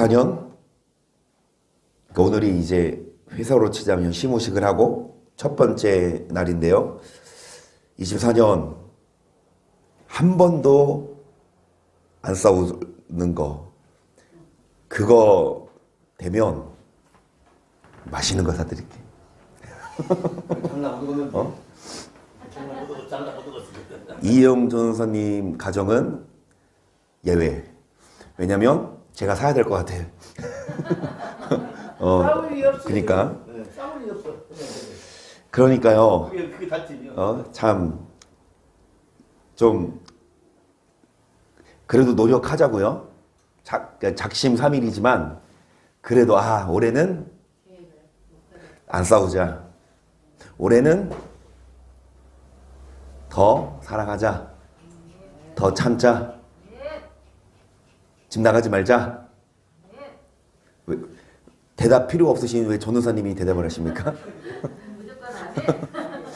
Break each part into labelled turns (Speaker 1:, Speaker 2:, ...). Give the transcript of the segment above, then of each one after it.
Speaker 1: 24년, 그러니까 오늘이 이제 회사로 치자면 시무식을 하고 첫 번째 날인데요. 24년 한 번도 안 싸우는 거, 그거 되면 맛있는 거 사드릴게. 어? 이영 전사님 가정은 예외. 왜냐면 제가 사야 될 것 같아요.
Speaker 2: 싸울 일이 없어.
Speaker 1: 그러니까.
Speaker 2: 네, 싸울 일이 없어.
Speaker 1: 그러니까요.
Speaker 2: 그게 단점이요.
Speaker 1: 참 좀 그래도 노력하자고요. 작심삼일이지만 그래도 올해는 안 싸우자. 올해는 더 사랑하자. 더 참자. 집 나가지 말자. 왜, 대답 필요 없으신 왜 전도사님이 대답을 하십니까?
Speaker 3: 무조건 안 해.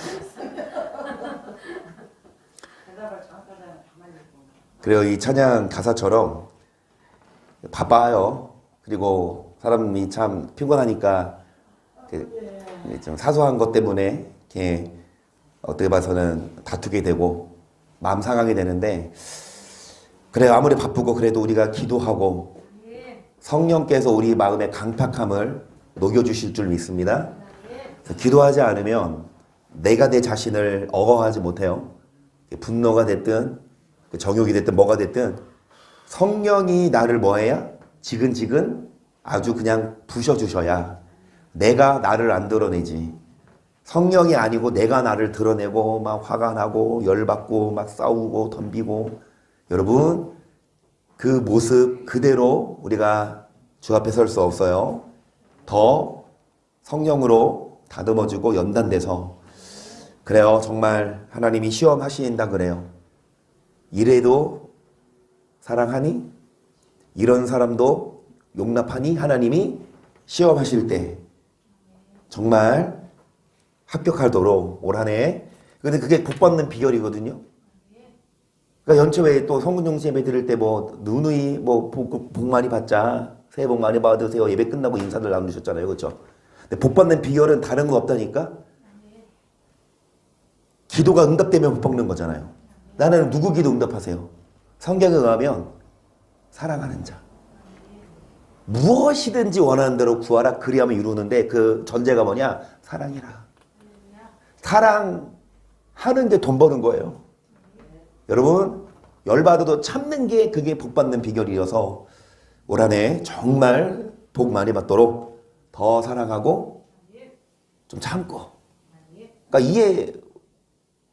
Speaker 1: 그래요. 이 찬양 가사처럼 바빠요. 그리고 사람이 참 피곤하니까 좀 사소한 것 때문에 이렇게 어떻게 봐서는 다투게 되고 마음 상하게 되는데, 그래요. 아무리 바쁘고 그래도 우리가 기도하고 성령께서 우리 마음의 강팍함을 녹여주실 줄 믿습니다. 기도하지 않으면 내가 내 자신을 억어하지 못해요. 분노가 됐든 정욕이 됐든 뭐가 됐든 성령이 나를 뭐해야? 지근지근 아주 그냥 부셔주셔야 내가 나를 안 드러내지. 성령이 아니고 내가 나를 드러내고 막 화가 나고 열받고 막 싸우고 덤비고, 여러분 그 모습 그대로 우리가 주 앞에 설 수 없어요. 더 성령으로 다듬어주고 연단돼서, 그래요. 정말 하나님이 시험하신다 그래요. 이래도 사랑하니? 이런 사람도 용납하니? 하나님이 시험하실 때 정말 합격하도록 올 한 해. 근데 그게 복 받는 비결이거든요. 그러니까 연초에 또 성군정신 예배 드릴 때 누누이 복 많이 받자, 새해 복 많이 받으세요, 예배 끝나고 인사들 나누셨잖아요. 그렇죠? 근데 복 받는 비결은 다른 거 없다니까? 기도가 응답되면 복 받는 거잖아요. 나는 누구 기도 응답하세요? 성경에 의하면 사랑하는 자. 무엇이든지 원하는 대로 구하라 그리하면 이루는데 그 전제가 뭐냐? 사랑이라. 사랑하는 게 돈 버는 거예요. 여러분 열받아도 참는 게 그게 복 받는 비결이어서 올 한 해 정말 복 많이 받도록 더 사랑하고 좀 참고. 그러니까 이해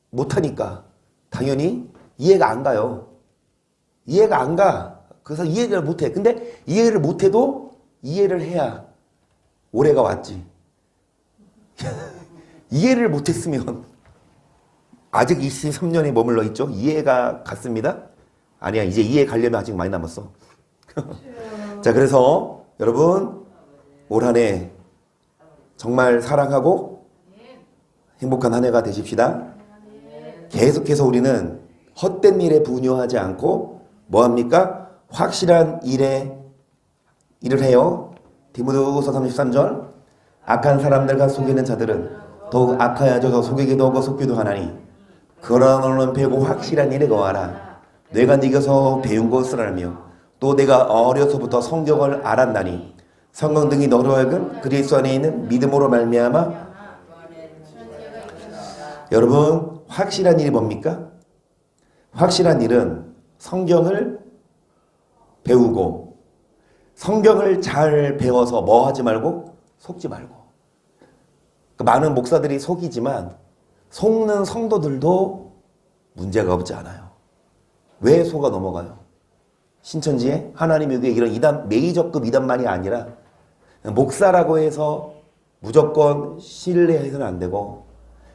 Speaker 1: 못하니까 당연히 이해가 안 가요. 이해가 안 가. 그래서 이해를 못해. 근데 이해를 못해도 이해를 해야 올해가 왔지. 이해를 못했으면 아직 23년에 머물러 있죠. 이해가 갔습니다. 아니야, 이제 이해 가려면 아직 많이 남았어. 자, 그래서 여러분 올 한 해 정말 사랑하고 행복한 한 해가 되십시다. 계속해서 우리는 헛된 일에 분유하지 않고 뭐합니까? 확실한 일을 해요. 디모데후서 33절 악한 사람들과 속이는 자들은 더욱 악하여져 더 속이기도 하고 속기도 하나니 그러나 너는 배고 확실한 일에 거하라. 내가 네게서 배운 것을 알며 또 내가 어려서부터 성경을 알았나니 성경 등이 너로 하여금 그리스도 안에 있는 믿음으로 말미암아. 여러분 확실한 일이 뭡니까? 확실한 일은 성경을 배우고 성경을 잘 배워서 뭐 하지 말고 속지 말고. 많은 목사들이 속이지만 속는 성도들도 문제가 없지 않아요. 왜 속아 넘어가요? 신천지에 하나님의 이런 이단, 메이저급 이단만이 아니라 목사라고 해서 무조건 신뢰해서는 안 되고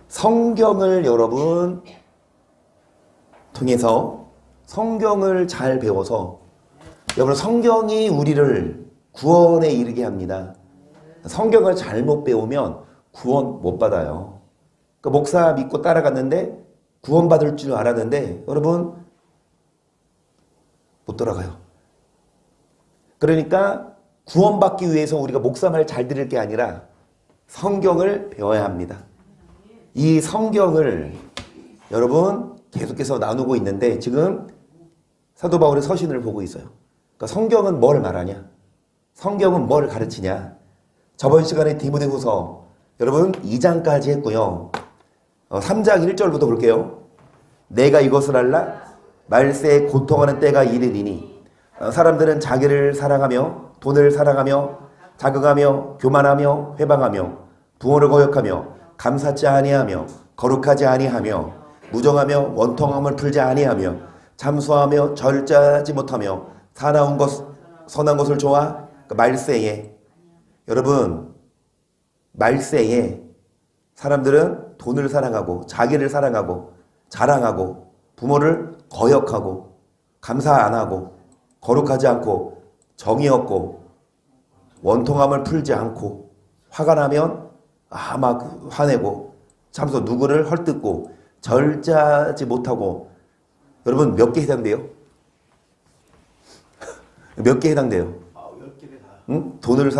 Speaker 1: 성경을 여러분 통해서 성경을 잘 배워서 여러분 성경이 우리를 구원에 이르게 합니다. 성경을 잘못 배우면 구원 못 받아요. 그러니까 목사 믿고 따라갔는데 구원받을 줄 알았는데 여러분 못 돌아가요. 그러니까 구원받기 위해서 우리가 목사말 잘 들을 게 아니라 성경을 배워야 합니다. 이 성경을 여러분 계속해서 나누고 있는데 지금 사도 바울의 서신을 보고 있어요. 그러니까 성경은 뭘 말하냐? 성경은 뭘 가르치냐? 저번 시간에 디모데후서 여러분 2장까지 했고요. 3장 1절부터 볼게요. 내가 이것을 알라? 말세에 고통하는 때가 이르리니 사람들은 자기를 사랑하며 돈을 사랑하며 자극하며 교만하며 회방하며 부모를 거역하며 감사치 아니하며 거룩하지 아니하며 무정하며 원통함을 풀지 아니하며 잠수하며 절제하지 못하며 사나운 것 선한 것을 좋아 말세에 여러분 말세에 사람들은 돈을 사랑하고 자기를 사랑하고 자랑하고 부모를 거역하고 감사 안 하고 거룩하지 않고 정이 없고 원통함을 풀지 않고 화가 나면 막 화내고 참서 누구를 헐뜯고 절제하지 못하고 여러분 몇 개 해당돼요? 몇 개 해당돼요?
Speaker 2: 10개를 다.
Speaker 1: 응? 돈을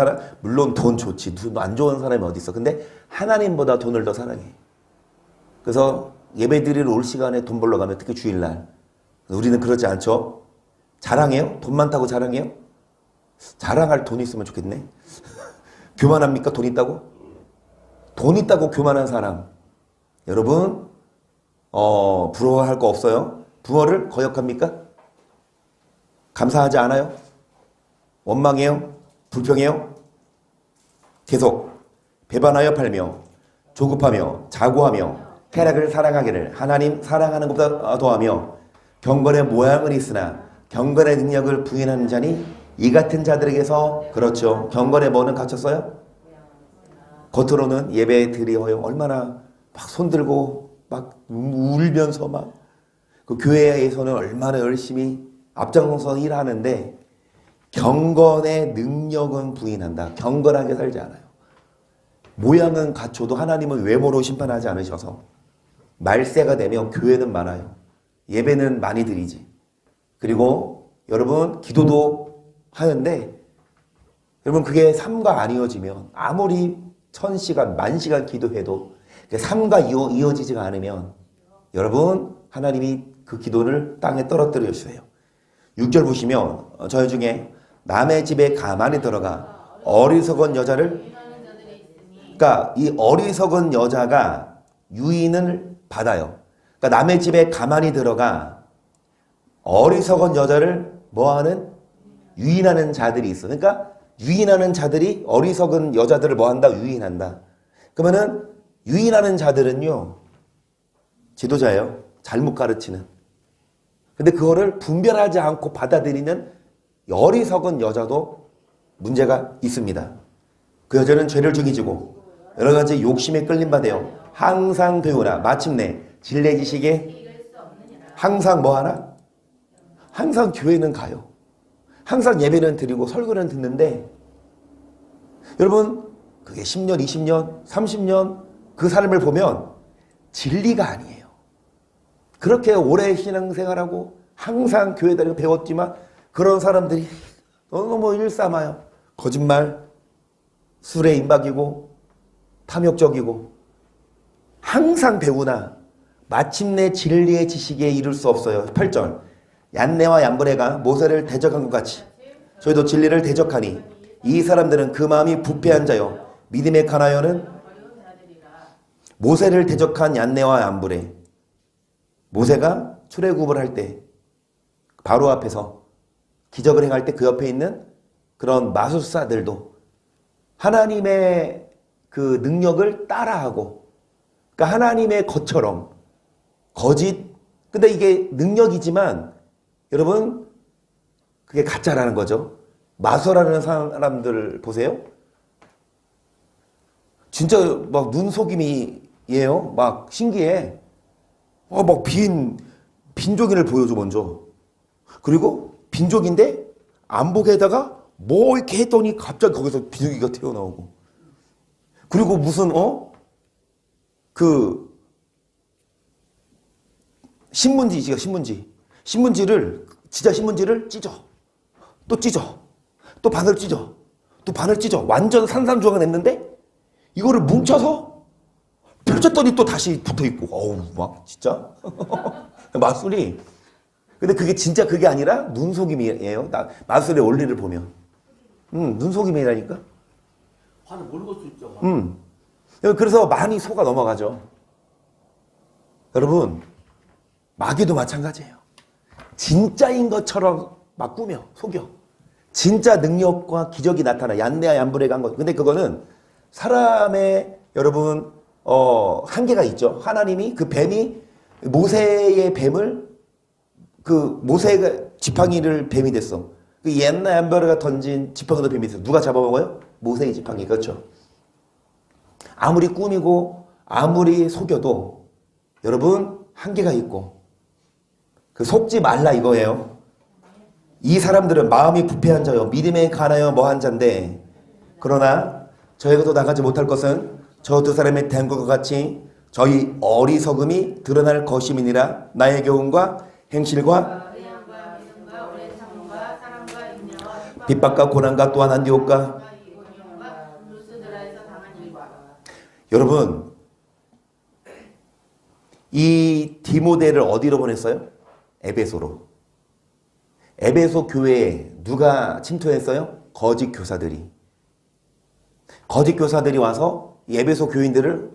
Speaker 1: 물론 돈 좋지. 돈 안 좋은 사람이 어디 있어. 근데 하나님보다 돈을 더 사랑해. 그래서 예배 드리러 올 시간에 돈 벌러 가면 특히 주일날 우리는 그러지 않죠. 자랑해요? 돈 많다고 자랑해요? 자랑할 돈 있으면 좋겠네. 교만합니까? 돈 있다고? 돈 있다고 교만한 사람 여러분 부러워할 거 없어요? 부모를 거역합니까? 감사하지 않아요? 원망해요? 불평해요? 계속 배반하여 팔며 조급하며 자고하며 쾌락을 사랑하기를 하나님 사랑하는 것보다 더하며 경건의 모양은 있으나 경건의 능력을 부인하는 자니 이 같은 자들에게서 그렇죠. 경건의 뭐는 갖췄어요? 겉으로는 예배 드리어요. 얼마나 막 손들고 막 울면서 막 그 교회에서는 얼마나 열심히 앞장서서 일하는데 경건의 능력은 부인한다. 경건하게 살지 않아요. 모양은 갖춰도 하나님은 외모로 심판하지 않으셔서 말세가 되면 교회는 많아요. 예배는 많이 드리지. 그리고 여러분 기도도 하는데 여러분 그게 삶과 안 이어지면 아무리 1000시간, 10,000시간 기도해도 삶과 이어지지가 않으면 여러분 하나님이 그 기도를 땅에 떨어뜨려 주세요. 6절 보시면 저희 중에 남의 집에 가만히 들어가 어리석은 여자를 그러니까 이 어리석은 여자가 유인을 받아요. 그러니까 남의 집에 가만히 들어가 어리석은 여자를 뭐하는? 유인하는 자들이 있어. 그러니까 유인하는 자들이 어리석은 여자들을 뭐한다? 유인한다. 그러면은 유인하는 자들은요 지도자예요. 잘못 가르치는. 근데 그거를 분별하지 않고 받아들이는 어리석은 여자도 문제가 있습니다. 그 여자는 죄를 죽이지고 여러 가지 욕심에 끌림받아요. 항상 배우라. 마침내 진리 지식에 항상 뭐하나? 항상 교회는 가요. 항상 예배는 드리고 설교는 듣는데 여러분 그게 10년, 20년, 30년 그 삶을 보면 진리가 아니에요. 그렇게 오래 신앙생활하고 항상 교회 다니고 배웠지만 그런 사람들이 너무 일삼아요. 거짓말, 술에 임박이고 탐욕적이고 항상 배우나 마침내 진리의 지식에 이를 수 없어요. 8절 얀네와 얌브레가 모세를 대적한 것 같이 저희도 진리를 대적하니 이 사람들은 그 마음이 부패한 자요 믿음의 가나요는 모세를 대적한 얀네와 얌브레 모세가 출애굽을 할 때 바로 앞에서 기적을 행할 때 그 옆에 있는 그런 마술사들도 하나님의 그 능력을 따라하고 그러니까 하나님의 것처럼 거짓 근데 이게 능력이지만 여러분 그게 가짜라는 거죠. 마술하는 사람들 보세요. 진짜 막 눈속임이에요. 막 신기해. 막 빈족인을 보여줘 먼저. 그리고 빈족인데 안복에다가 뭐 이렇게 했더니 갑자기 거기서 빈족이가 튀어나오고. 그리고 무슨 그 신문지를 진짜 신문지를 찢어. 또 찢어. 또 바늘 찢어. 또 반을 찢어. 완전 산산조각 냈는데 이거를 뭉쳐서 펼쳤더니 또 다시 붙어있고. 어우, 막 진짜 마술이. 근데 그게 진짜 그게 아니라 눈속임이에요. 마술의 원리를 보면. 눈속임이라니까.
Speaker 2: 화는 모르고 수 있죠.
Speaker 1: 그래서 많이 속아 넘어가죠. 여러분, 마귀도 마찬가지예요. 진짜인 것처럼 막 꾸며, 속여. 진짜 능력과 기적이 나타나. 얀네와 얀브레가 한 것. 근데 그거는 사람의, 여러분, 한계가 있죠. 하나님이 그 뱀이, 모세의 뱀을, 그 모세가 지팡이를 뱀이 됐어. 그 얀네와 얀브레가 던진 지팡이도 뱀이 됐어. 누가 잡아먹어요? 모세의 지팡이. 그렇죠. 아무리 꾸미고, 아무리 속여도, 여러분, 한계가 있고, 그 속지 말라 이거예요. 이 사람들은 마음이 부패한 자요 믿음에 가나요 뭐한 자인데 그러나 저희가 또 나가지 못할 것은 저 두 사람의 된 것과 같이 저희 어리석음이 드러날 것임이니라. 나의 교훈과 행실과
Speaker 3: 의향과 믿음과 오래 참음과 사랑과 인내와
Speaker 1: 핍박과 고난과 또한 안디옥과
Speaker 3: 이고니온과 루스드라에서 당한 일과.
Speaker 1: 여러분 이 디모데를 어디로 보냈어요? 에베소로. 에베소 교회에 누가 침투했어요? 거짓 교사들이. 거짓 교사들이 와서 이 에베소 교인들을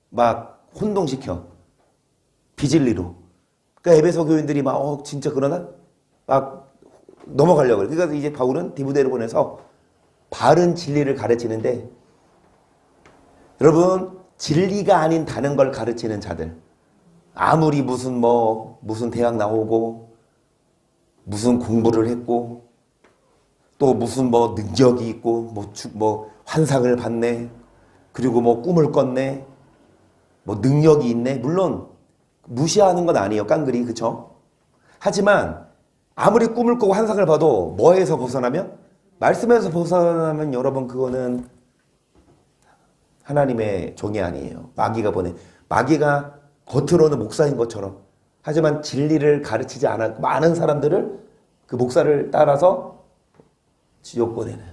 Speaker 1: 막 혼동시켜. 비진리로. 그러니까 에베소 교인들이 막 진짜 그러나? 막 넘어가려고 그래. 그러니까 이제 바울은 디모데를 보내서 바른 진리를 가르치는데 여러분 진리가 아닌 다른 걸 가르치는 자들 아무리 무슨 대학 나오고 무슨 공부를 했고 또 무슨 능력이 있고 환상을 봤네 그리고 꿈을 꿨네 능력이 있네 물론 무시하는 건 아니에요 깡그리 그쵸? 하지만 아무리 꿈을 꾸고 환상을 봐도 뭐에서 벗어나면? 말씀에서 벗어나면 여러분 그거는 하나님의 종이 아니에요. 마귀가 보내. 마귀가 겉으로는 목사인 것처럼 하지만 진리를 가르치지 않았고 많은 사람들을 그 목사를 따라서 지옥 보내는.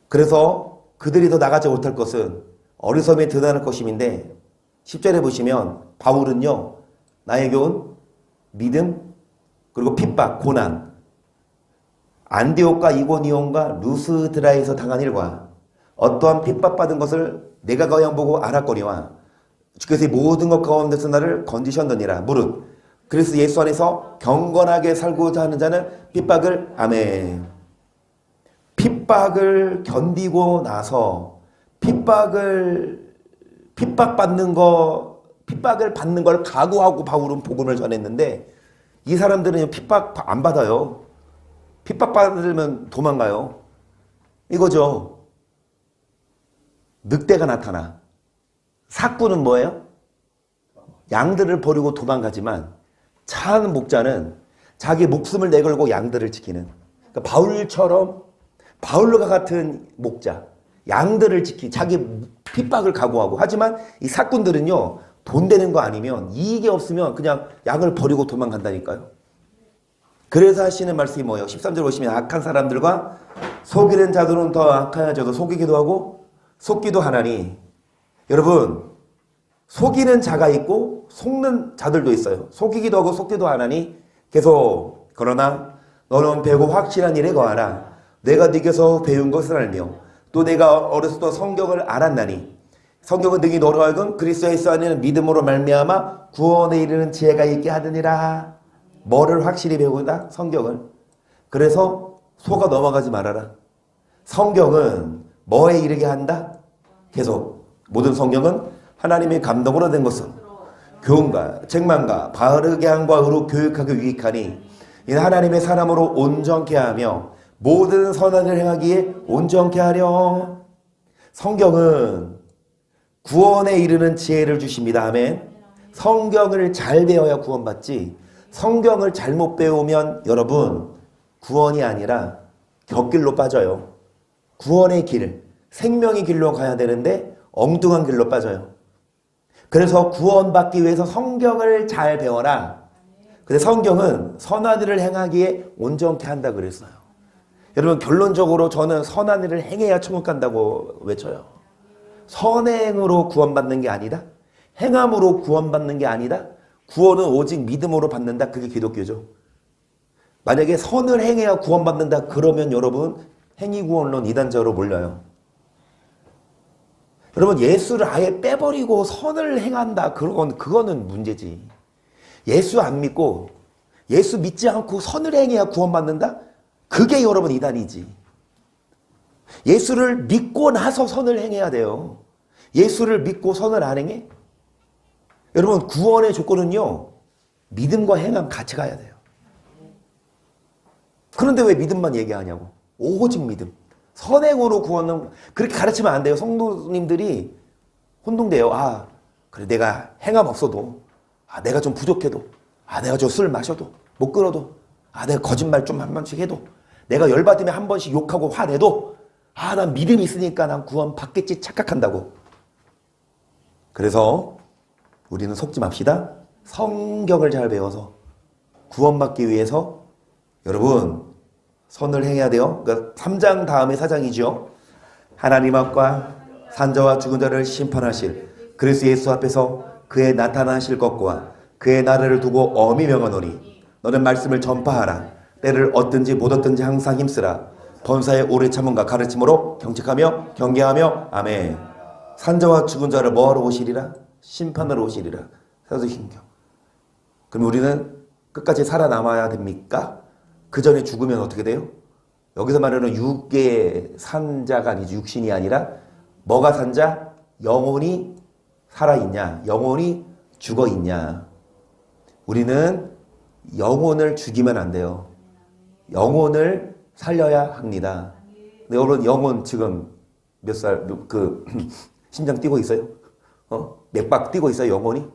Speaker 1: 그래서 그들이 더 나가지 못할 것은 어리석음이 드러날 것임인데 10절에 보시면 바울은요. 나의 교훈, 믿음, 그리고 핍박, 고난, 안디옥과 이고니온과 루스드라에서 당한 일과 어떠한 핍박받은 것을 내가 거양 보고 알았거니와 주께서 이 모든 것 가운데서 나를 건지셨느니라. 무릇 그리스도 예수 안에서 경건하게 살고자 하는 자는 핍박을 아멘. 핍박을 견디고 나서 핍박을 받는 걸 각오하고 바울은 복음을 전했는데 이 사람들은 핍박 안 받아요. 핍박 받으면 도망가요. 이거죠. 늑대가 나타나. 사꾼은 뭐예요? 양들을 버리고 도망가지만 참 목자는 자기 목숨을 내걸고 양들을 지키는. 그러니까 바울과 같은 목자, 양들을 자기 핍박을 각오하고. 하지만 이 사꾼들은요, 돈 되는 거 아니면 이익이 없으면 그냥 양을 버리고 도망간다니까요. 그래서 하시는 말씀이 뭐예요? 13절 보시면 악한 사람들과 속이는 자들은 더 악한 자도 속이기도 하고 속기도 하나니. 여러분 속이는 자가 있고 속는 자들도 있어요. 속이기도 하고 속기도 하나니 계속 그러나 너는 배고 확실한 일에 거하라. 내가 네게서 배운 것을 알며 또 내가 어렸을 때 성경을 알았나니 성경은 능히 너로 하여금 그리스도 예수 안에는 믿음으로 말미암아 구원에 이르는 지혜가 있게 하느니라. 뭐를 확실히 배우다? 성경을. 그래서 속아 넘어가지 말아라. 성경은 뭐에 이르게 한다? 계속 모든 성경은 하나님의 감동으로 된 것은 교훈과 책망과 바르게 함과 의로 교육하기 유익하니 이는 하나님의 사람으로 온전케 하며 모든 선악을 행하기에 온전케 하려. 성경은 구원에 이르는 지혜를 주십니다. 아멘. 성경을 잘 배워야 구원받지. 성경을 잘못 배우면 여러분 구원이 아니라 곁길로 빠져요. 구원의 길, 생명의 길로 가야 되는데 엉뚱한 길로 빠져요. 그래서 구원받기 위해서 성경을 잘 배워라. 근데 성경은 선한 일을 행하기에 온전케 한다 그랬어요. 여러분 결론적으로 저는 선한 일을 행해야 천국 간다고 외쳐요. 선행으로 구원받는 게 아니다. 행함으로 구원받는 게 아니다. 구원은 오직 믿음으로 받는다. 그게 기독교죠. 만약에 선을 행해야 구원받는다. 그러면 여러분 행위구원론 이단자로 몰려요. 여러분 예수를 아예 빼버리고 선을 행한다. 그거는 문제지. 예수 안 믿고 예수 믿지 않고 선을 행해야 구원받는다? 그게 여러분 이단이지. 예수를 믿고 나서 선을 행해야 돼요. 예수를 믿고 선을 안 행해? 여러분 구원의 조건은요. 믿음과 행함 같이 가야 돼요. 그런데 왜 믿음만 얘기하냐고. 오직 믿음. 선행으로 구원은 그렇게 가르치면 안 돼요. 성도님들이 혼동돼요. 아 그래 내가 행함 없어도 내가 좀 부족해도 내가 저 술 마셔도 못 끊어도 내가 거짓말 좀 한 번씩 해도 내가 열받으면 한 번씩 욕하고 화내도 난 믿음이 있으니까 난 구원 받겠지 착각한다고. 그래서 우리는 속지 맙시다. 성경을 잘 배워서 구원받기 위해서 여러분 선을 행해야 돼요. 그러니까 3장 다음에 4장이죠. 하나님 앞과 산자와 죽은 자를 심판하실 그리스도 예수 앞에서 그의 나타나실 것과 그의 나라를 두고 엄히 명하노니 너는 말씀을 전파하라. 때를 얻든지 못 얻든지 항상 힘쓰라. 번사의 오래 참음과 가르침으로 경책하며 경계하며 아멘. 산자와 죽은 자를 뭐하러 오시리라? 심판으로 오시리라. 사도신경. 그럼 우리는 끝까지 살아남아야 됩니까? 그 전에 죽으면 어떻게 돼요? 여기서 말하는 육의 산자가 아니지 육신이 아니라 뭐가 산자? 영혼이 살아있냐? 영혼이 죽어있냐? 우리는 영혼을 죽이면 안 돼요. 영혼을 살려야 합니다. 근데 여러분 영혼 지금 몇 살? 심장 뛰고 있어요? 맥박 뛰고 있어요? 영혼이?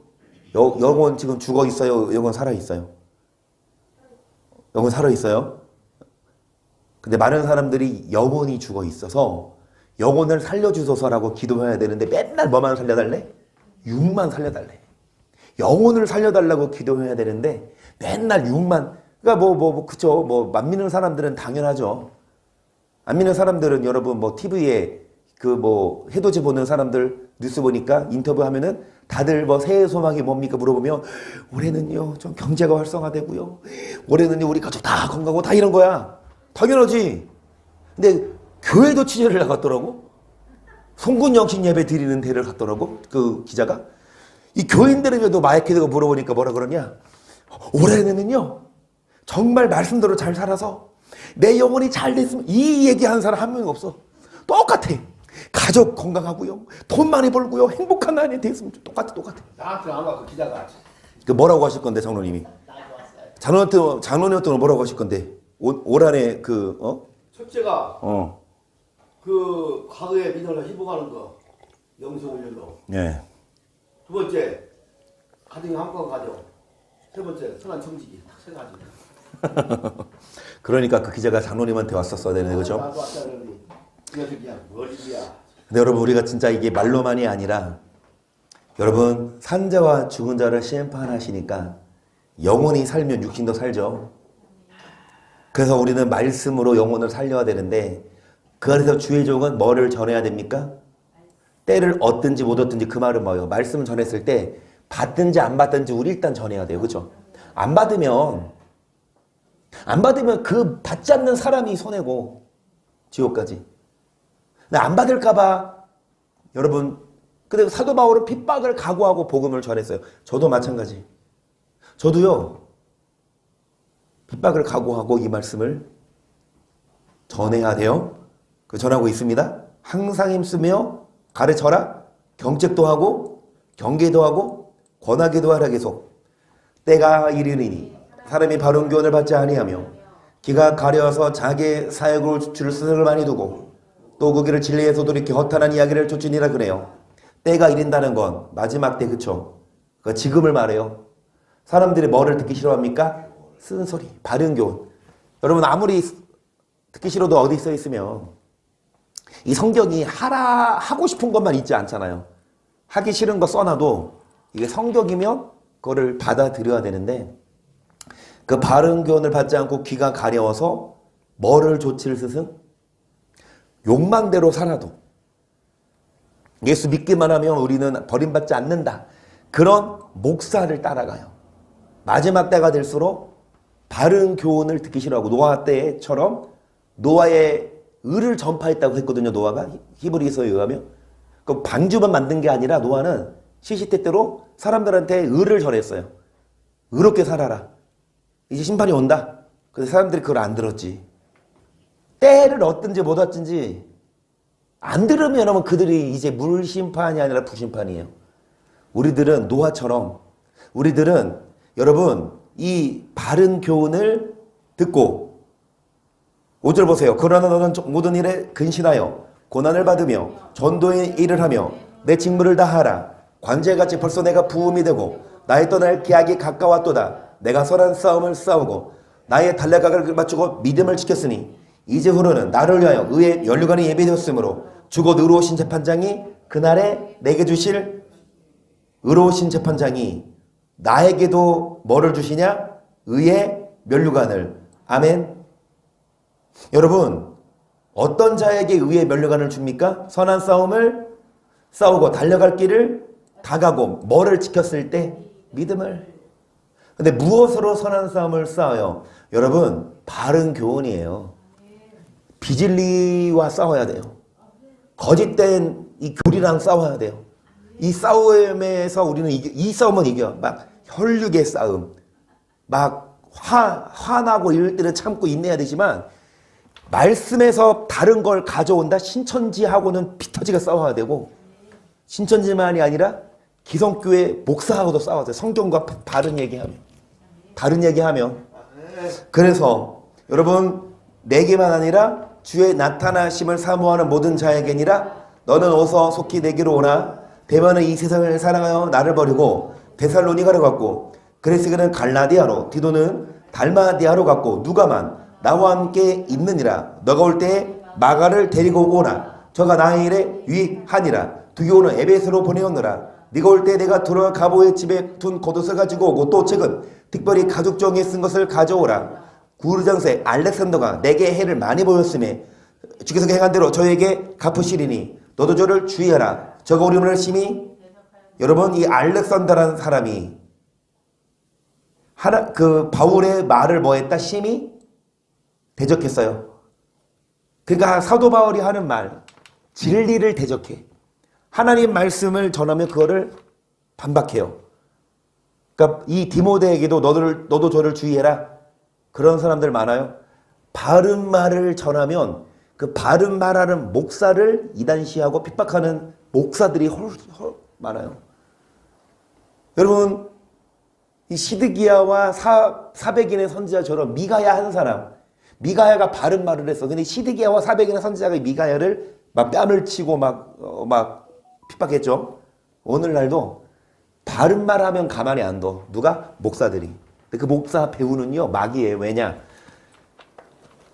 Speaker 1: 영혼 지금 죽어 있어요? 영혼 살아 있어요? 영혼 살아 있어요? 근데 많은 사람들이 영혼이 죽어 있어서 영혼을 살려주소서라고 기도해야 되는데 맨날 뭐만 살려달래? 육만 살려달래. 영혼을 살려달라고 기도해야 되는데 맨날 육만. 그러니까 그쵸. 안 믿는 사람들은 당연하죠. 안 믿는 사람들은 여러분 TV에 해돋이 보는 사람들 뉴스 보니까 인터뷰 하면은 다들 새해 소망이 뭡니까 물어보면 올해는요 좀 경제가 활성화되고요. 올해는요 우리 가족 다 건강하고 다 이런 거야. 당연하지. 근데 교회도 취재를 나갔더라고. 송군영신 예배 드리는 데를 갔더라고. 그 기자가. 이 교인들에게도 마이크 대고 물어보니까 뭐라 그러냐. 올해는요 정말 말씀대로 잘 살아서 내 영혼이 잘 됐으면 이 얘기하는 사람 한 명이 없어. 똑같아. 가족 건강하고요. 돈 많이 벌고요. 행복한 날이 됐으면 똑같아.
Speaker 2: 나한테 안 와, 그 기자가.
Speaker 1: 그 뭐라고 하실 건데 장로님이? 장로님한테 뭐라고 하실 건데? 올 한해
Speaker 2: 첫째가 그 과거의 믿음을 회복하는 거 영성훈련도.
Speaker 1: 예.
Speaker 2: 두 번째 가정의 한권 가정. 세 번째 선한 청지기. 딱 세 가지.
Speaker 1: 그러니까 그 기자가 장로님한테 왔었어야 되네, 그죠?
Speaker 2: 나도 왔다 그러니 그 녀석이야 머리야.
Speaker 1: 근데 여러분 우리가 진짜 이게 말로만이 아니라 여러분 산자와 죽은 자를 심판하시니까 영혼이 살면 육신도 살죠. 그래서 우리는 말씀으로 영혼을 살려야 되는데 그 안에서 주의 종은 뭐를 전해야 됩니까? 때를 얻든지 못 얻든지 그 말은 뭐예요? 말씀 전했을 때 받든지 안 받든지 우리 일단 전해야 돼요. 그죠? 안 받으면 그 받지 않는 사람이 손해고 지옥까지. 근데 안 받을까봐 여러분 근데 사도 바울은 핍박을 각오하고 복음을 전했어요. 저도 마찬가지. 저도요 핍박을 각오하고 이 말씀을 전해야 돼요. 그 전하고 있습니다. 항상 힘쓰며 가르쳐라. 경책도 하고 경계도 하고 권하기도 하라. 계속 때가 이르리니 사람이 바른 교훈을 받지 아니하며 기가 가려서 자기의 사역으로 주를 스승을 많이 두고 또 그 길을 진리에서 돌이켜 허탄한 이야기를 쫓으니라 그래요. 때가 이른다는 건 마지막 때. 그쵸? 그 지금을 말해요. 사람들이 뭐를 듣기 싫어합니까? 쓴소리, 바른 교훈. 여러분 아무리 듣기 싫어도 어디 써 있으면 이 성경이 하고 싶은 것만 있지 않잖아요. 하기 싫은 거 써놔도 이게 성경이면 그거를 받아들여야 되는데 그 바른 교훈을 받지 않고 귀가 가려워서 뭐를 좋지를 스승? 욕망대로 살아도 예수 믿기만 하면 우리는 버림받지 않는다. 그런 목사를 따라가요. 마지막 때가 될수록 바른 교훈을 듣기 싫어하고 노아 때처럼 노아의 의를 전파했다고 했거든요. 노아가 히브리서에 의하면. 그 방주만 만든 게 아니라 노아는 시시때때로 사람들한테 의를 전했어요. 의롭게 살아라. 이제 심판이 온다. 근데 사람들이 그걸 안 들었지. 때를 얻든지 못 얻든지 안 들으면 그들이 이제 물심판이 아니라 부심판이에요. 우리들은 노아처럼 우리들은 여러분 이 바른 교훈을 듣고 5절 보세요. 그러나 너는 모든 일에 근신하여 고난을 받으며 전도의 일을 하며 내 직무를 다하라. 관제같이 벌써 내가 부음이 되고 나의 떠날 기약이 가까웠도다. 내가 선한 싸움을 싸우고 나의 달려가기를 마치고 믿음을 지켰으니 이제 후로는 나를 위하여 의의 면류관이 예비되었으므로 주곧 의로우신 재판장이 그날에 내게 주실 의로우신 재판장이 나에게도 뭐를 주시냐? 의의 면류관을. 아멘. 여러분 어떤 자에게 의의 면류관을 줍니까? 선한 싸움을 싸우고 달려갈 길을 다가고 뭐를 지켰을 때? 믿음을. 근데 무엇으로 선한 싸움을 싸워요? 여러분 바른 교훈이에요. 비진리와 싸워야 돼요. 거짓된 이 교리랑 싸워야 돼요. 이 싸움에서 우리는 이 싸움은 이겨. 막 혈육의 싸움, 막 화나고 이럴 때는 참고 인내해야 되지만 말씀에서 다른 걸 가져온다? 신천지하고는 피터지게 싸워야 되고 신천지만이 아니라 기성교회 목사하고도 싸워야 돼요. 성경과 다른 얘기하면 그래서 여러분 내게만 아니라 주의 나타나심을 사모하는 모든 자에게니라. 너는 어서 속히 내게로 오라. 대만은 이 세상을 사랑하여 나를 버리고 데살로니가로 갔고 그레스게는 갈라디아로 디도는 달마디아로 갔고 누가만 나와 함께 있느니라. 너가 올 때에 마가를 데리고 오라. 저가 나의 일에 유익하니라. 두교는 에베소로 보내었느라. 네가 올 때 내가 들어와 가보의 집에 둔 겉옷을 가지고 오고 또 책은 특별히 가죽 종이에 쓴 것을 가져오라. 구르장세 알렉산더가 내게 해를 많이 보였으며 주께서 행한 대로 저에게 갚으시리니 너도 저를 주의하라. 저가 우리를 심히 여러분 이 알렉산더라는 사람이 바울의 말을 뭐 했다? 심히 대적했어요. 그러니까 사도 바울이 하는 말 진리를 대적해. 하나님 말씀을 전하면 그거를 반박해요. 그러니까 이 디모데에게도 너도 저를 주의해라. 그런 사람들 많아요. 바른 말을 전하면 그 바른 말하는 목사를 이단시하고 핍박하는 목사들이 많아요. 여러분 이 시드기야와 사백인의 선지자처럼 미가야 한 사람, 미가야가 바른 말을 했어. 근데 시드기야와 사백인의 선지자가 미가야를 막 뺨을 치고 막 핍박했죠. 오늘날도 바른 말하면 가만히 안 둬. 누가? 목사들이. 근데 그 목사 배우는요 마귀예요. 왜냐?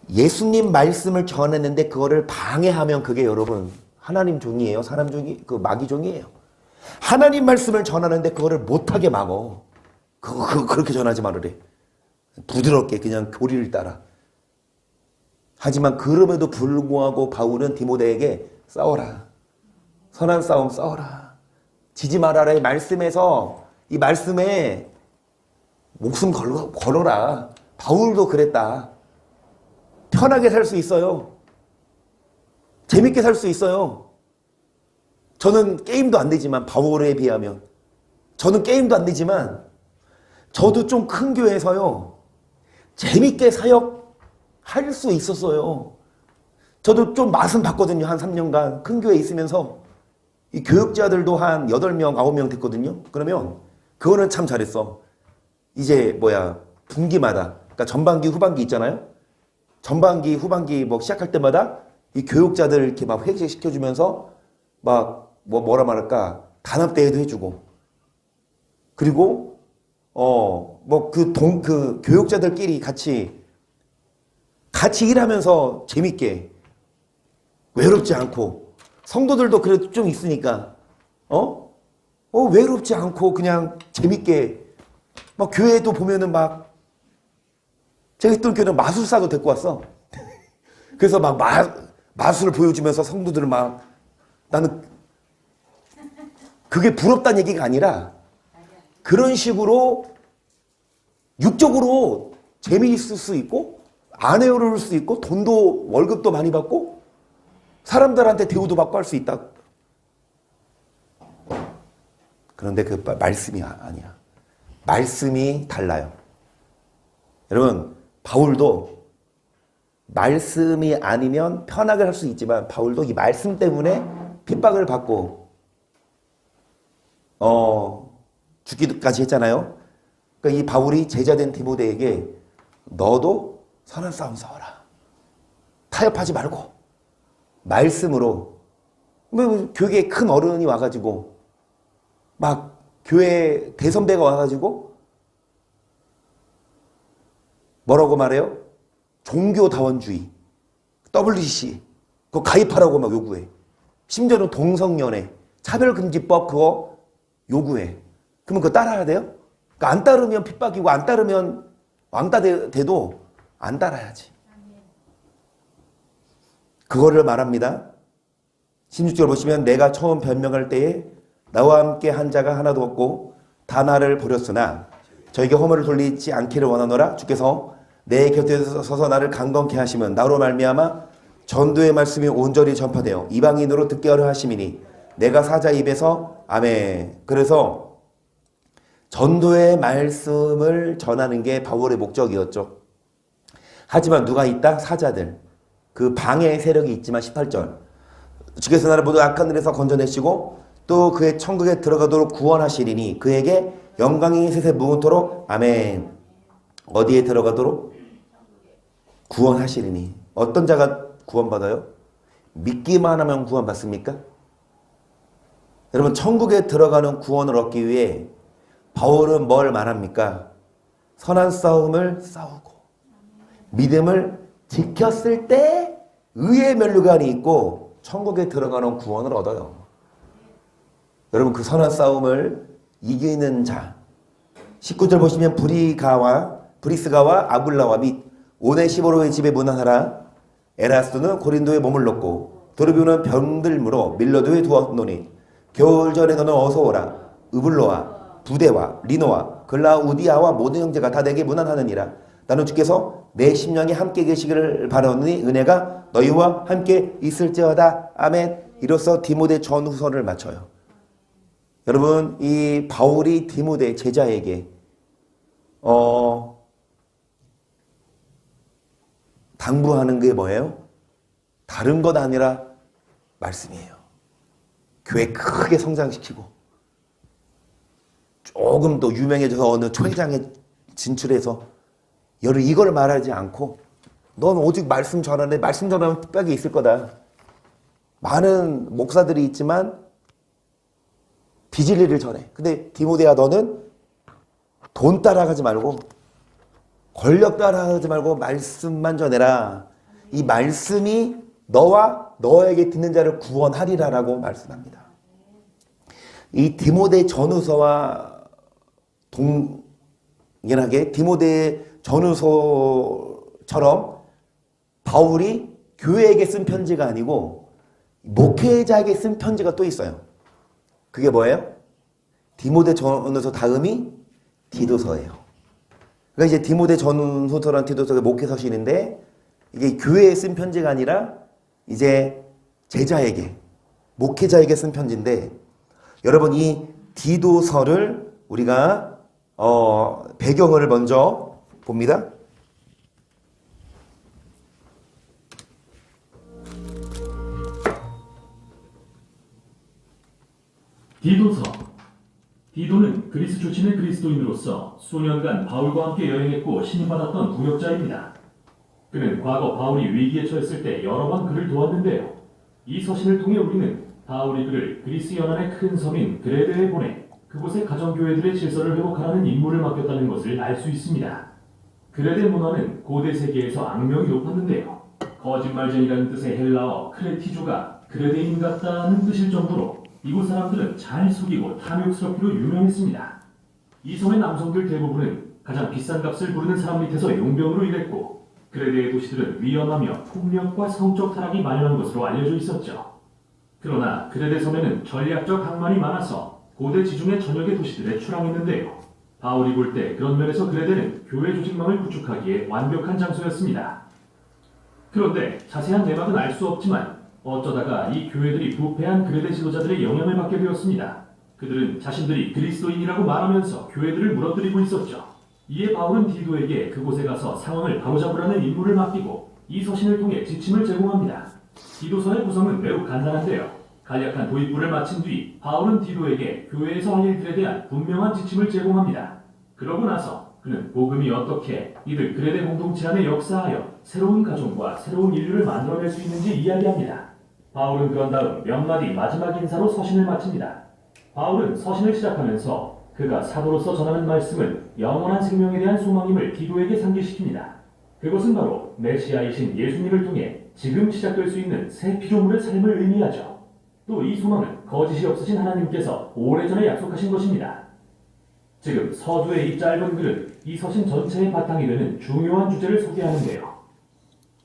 Speaker 1: 예수님 말씀을 전했는데 그거를 방해하면 그게 여러분 하나님 종이에요? 사람 종이? 그 마귀 종이에요. 하나님 말씀을 전하는데 그거를 못하게 막어. 그렇게 전하지 말으래. 부드럽게 그냥 교리를 따라. 하지만 그럼에도 불구하고 바울은 디모데에게 싸워라. 선한 싸움 싸워라. 지지 말아라. 이 말씀에서 이 말씀에 목숨 걸어라. 바울도 그랬다. 편하게 살 수 있어요. 재밌게 살 수 있어요. 저는 게임도 안 되지만 바울에 비하면 저는 게임도 안 되지만 저도 좀 큰 교회에서요 재밌게 사역할 수 있었어요. 저도 좀 맛은 봤거든요. 한 3년간 큰 교회에 있으면서 이 교육자들도 한 8명, 9명 됐거든요. 그러면 그거는 참 잘했어. 이제 분기마다 그러니까 전반기, 후반기 있잖아요. 전반기, 후반기 시작할 때마다 이 교육자들 이렇게 막 회식시켜주면서 뭐라 말할까 단합대회도 해주고 그리고 그 교육자들끼리 같이 일하면서 재밌게 외롭지 않고 성도들도 그래도 좀 있으니까 외롭지 않고 그냥 재밌게 교회도 보면은 제가 있던 교회는 마술사도 데리고 왔어. 그래서 막 마술을 보여주면서 성도들을 막 나는 그게 부럽다는 얘기가 아니라 그런 식으로 육적으로 재미있을 수 있고 안 외로울 수 있고 돈도 월급도 많이 받고 사람들한테 대우도 받고 할 수 있다. 그런데 그 말씀이 아니야. 말씀이 달라요. 여러분 바울도 말씀이 아니면 편하게 할 수 있지만 바울도 이 말씀 때문에 핍박을 받고 죽기까지 했잖아요. 그러니까 이 바울이 제자된 디모데에게 너도 선한 싸움 싸워라. 타협하지 말고 말씀으로 교회에 큰 어른이 와가지고 막 교회 대선배가 와가지고 뭐라고 말해요? 종교다원주의, WC 그거 가입하라고 막 요구해. 심지어는 동성연애, 차별금지법 그거 요구해. 그러면 그거 따라야 돼요? 그러니까 안 따르면 핍박이고 안 따르면 왕따 돼도 안 따라야지. 그거를 말합니다. 16절 보시면 내가 처음 변명할 때에 나와 함께 한 자가 하나도 없고 다 나를 버렸으나 저에게 허물을 돌리지 않기를 원하노라. 주께서 내 곁에 서서 나를 강건케 하시면 나로 말미암아 전도의 말씀이 온전히 전파되어 이방인으로 듣게 하려 하심이니 내가 사자 입에서 아멘. 그래서 전도의 말씀을 전하는 게 바울의 목적이었죠. 하지만 누가 있다? 사자들. 그 방해 세력이 있지만 18절 주께서 나를 모두 악한 일에서 건져내시고 또 그의 천국에 들어가도록 구원하시리니 그에게 영광이 세세 무궁토록 아멘. 어디에 들어가도록? 구원하시리니. 어떤 자가 구원받아요? 믿기만 하면 구원받습니까? 여러분 천국에 들어가는 구원을 얻기 위해 바울은 뭘 말합니까? 선한 싸움을 싸우고 믿음을 지켰을 때 의의 면류관이 있고 천국에 들어가는 구원을 얻어요. 여러분 그 선한 싸움을 이기는 자 19절 보시면 브리스가와 아굴라와 및 오네시모로의 집에 문안하라. 에라스도는 고린도에 머물렀고 도르비오는 병들므로 밀러도에 두었노니 겨울전에 너는 어서 오라. 으블로와 부데와 리노와 글라우디아와 모든 형제가 다 내게 문안하느니라. 나는 주께서 내 심령이 함께 계시기를 바라오니 은혜가 너희와 함께 있을지어다. 아멘. 이로써 디모데 전후서를 마쳐요. 여러분 이 바울이 디모데 제자에게 당부하는 게 뭐예요? 다른 것 아니라 말씀이에요. 교회 크게 성장시키고 조금 더 유명해져서 어느 초회장에 진출해서 이걸 말하지 않고 넌 오직 말씀 전하네. 말씀 전하면 핍박이 있을 거다. 많은 목사들이 있지만 비진리를 전해. 근데 디모데야 너는 돈 따라가지 말고 권력 따라가지 말고 말씀만 전해라. 이 말씀이 너와 너에게 듣는 자를 구원하리라라고 말씀합니다. 이 디모데 전후서와 동일하게 디모데 전후서처럼 바울이 교회에게 쓴 편지가 아니고 목회자에게 쓴 편지가 또 있어요. 그게 뭐예요? 디모데 전후서 다음이 디도서예요. 그러니까 이제 디모데 전후서랑 디도서가 목회서신인데 이게 교회에 쓴 편지가 아니라 이제 제자에게 목회자에게 쓴 편지인데 여러분 이 디도서를 우리가 배경을 먼저 봅니다.
Speaker 4: 디도서. 디도는 그리스 출신의 그리스도인으로서 수년간 바울과 함께 여행했고 신임받았던 동역자입니다. 그는 과거 바울이 위기에 처했을 때 여러 번 그를 도왔는데요. 이 서신을 통해 우리는 바울이 그를 그리스 연안의 큰 섬인 그레데에 보내 그곳의 가정교회들의 질서를 회복하라는 임무를 맡겼다는 것을 알 수 있습니다. 그레데 문화는 고대 세계에서 악명이 높았는데요. 거짓말쟁이라는 뜻의 헬라어 크레티조가 그레데인 같다는 뜻일 정도로 이곳 사람들은 잘 속이고 탐욕스럽기로 유명했습니다. 이 섬의 남성들 대부분은 가장 비싼 값을 부르는 사람 밑에서 용병으로 일했고 그레데의 도시들은 위험하며 폭력과 성적 타락이 만연한 것으로 알려져 있었죠. 그러나 그레데 섬에는 전략적 항만이 많아서 고대 지중해 전역의 도시들에 출항했는데요. 바울이 볼 때 그런 면에서 그레데는 교회 조직망을 구축하기에 완벽한 장소였습니다. 그런데 자세한 내막은 알 수 없지만 어쩌다가 이 교회들이 부패한 그레데 지도자들의 영향을 받게 되었습니다. 그들은 자신들이 그리스도인이라고 말하면서 교회들을 무너뜨리고 있었죠. 이에 바울은 디도에게 그곳에 가서 상황을 바로잡으라는 임무를 맡기고 이 서신을 통해 지침을 제공합니다. 디도서의 구성은 매우 간단한데요. 간략한 도입부를 마친 뒤 바울은 디도에게 교회에서 할 일들에 대한 분명한 지침을 제공합니다. 그러고 나서 그는 복음이 어떻게 이들 그레데 공동체 안에 역사하여 새로운 가정과 새로운 인류를 만들어낼 수 있는지 이야기합니다. 바울은 그런 다음 몇 마디 마지막 인사로 서신을 마칩니다. 바울은 서신을 시작하면서 그가 사도로서 전하는 말씀은 영원한 생명에 대한 소망임을 디도에게 상기시킵니다. 그것은 바로 메시아이신 예수님을 통해 지금 시작될 수 있는 새 피조물의 삶을 의미하죠. 또 이 소망은 거짓이 없으신 하나님께서 오래전에 약속하신 것입니다. 지금 서두의 이 짧은 글은 이 서신 전체의 바탕이 되는 중요한 주제를 소개하는데요.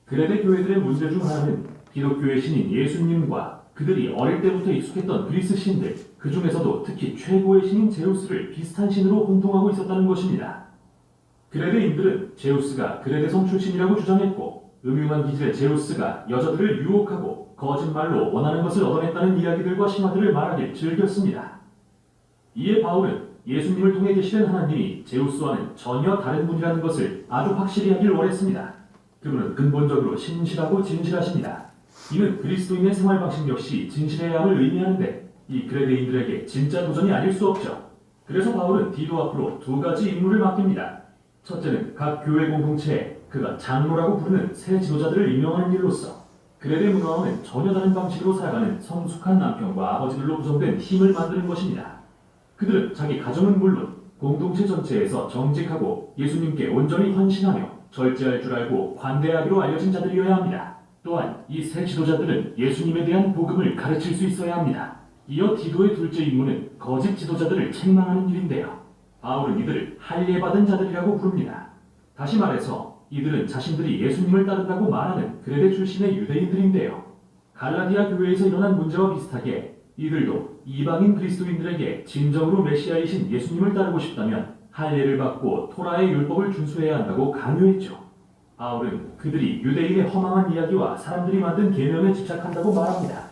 Speaker 4: 그레데 교회들의 문제 중 하나는 기독교의 신인 예수님과 그들이 어릴 때부터 익숙했던 그리스 신들, 그 중에서도 특히 최고의 신인 제우스를 비슷한 신으로 혼동하고 있었다는 것입니다. 그레데인들은 제우스가 그레데섬 출신이라고 주장했고 음흉한 기질의 제우스가 여자들을 유혹하고 거짓말로 원하는 것을 얻어냈다는 이야기들과 신화들을 말하길 즐겼습니다. 이에 바울은 예수님을 통해 계시는 하나님이 제우스와는 전혀 다른 분이라는 것을 아주 확실히 하길 원했습니다. 그분은 근본적으로 신실하고 진실하십니다. 이는 그리스도인의 생활 방식 역시 진실해야 함을 의미하는데 이 그레데인들에게 진짜 도전이 아닐 수 없죠. 그래서 바울은 디도 앞으로 두 가지 임무를 맡깁니다. 첫째는 각 교회 공동체에 그가 장로라고 부르는 새 지도자들을 임명하는 일로서 그레데 문화와는 전혀 다른 방식으로 살아가는 성숙한 남편과 아버지들로 구성된 팀을 만드는 것입니다. 그들은 자기 가정은 물론 공동체 전체에서 정직하고 예수님께 온전히 헌신하며 절제할 줄 알고 관대하기로 알려진 자들이어야 합니다. 또한 이 새 지도자들은 예수님에 대한 복음을 가르칠 수 있어야 합니다. 이어 디도의 둘째 임무는 거짓 지도자들을 책망하는 일인데요. 바울은 이들을 할례받은 자들이라고 부릅니다. 다시 말해서 이들은 자신들이 예수님을 따른다고 말하는 그레데 출신의 유대인들인데요. 갈라디아 교회에서 일어난 문제와 비슷하게 이들도 이방인 그리스도인들에게 진정으로 메시아이신 예수님을 따르고 싶다면 할례를 받고 토라의 율법을 준수해야 한다고 강요했죠. 바울은 그들이 유대인의 허망한 이야기와 사람들이 만든 계명에 집착한다고 말합니다.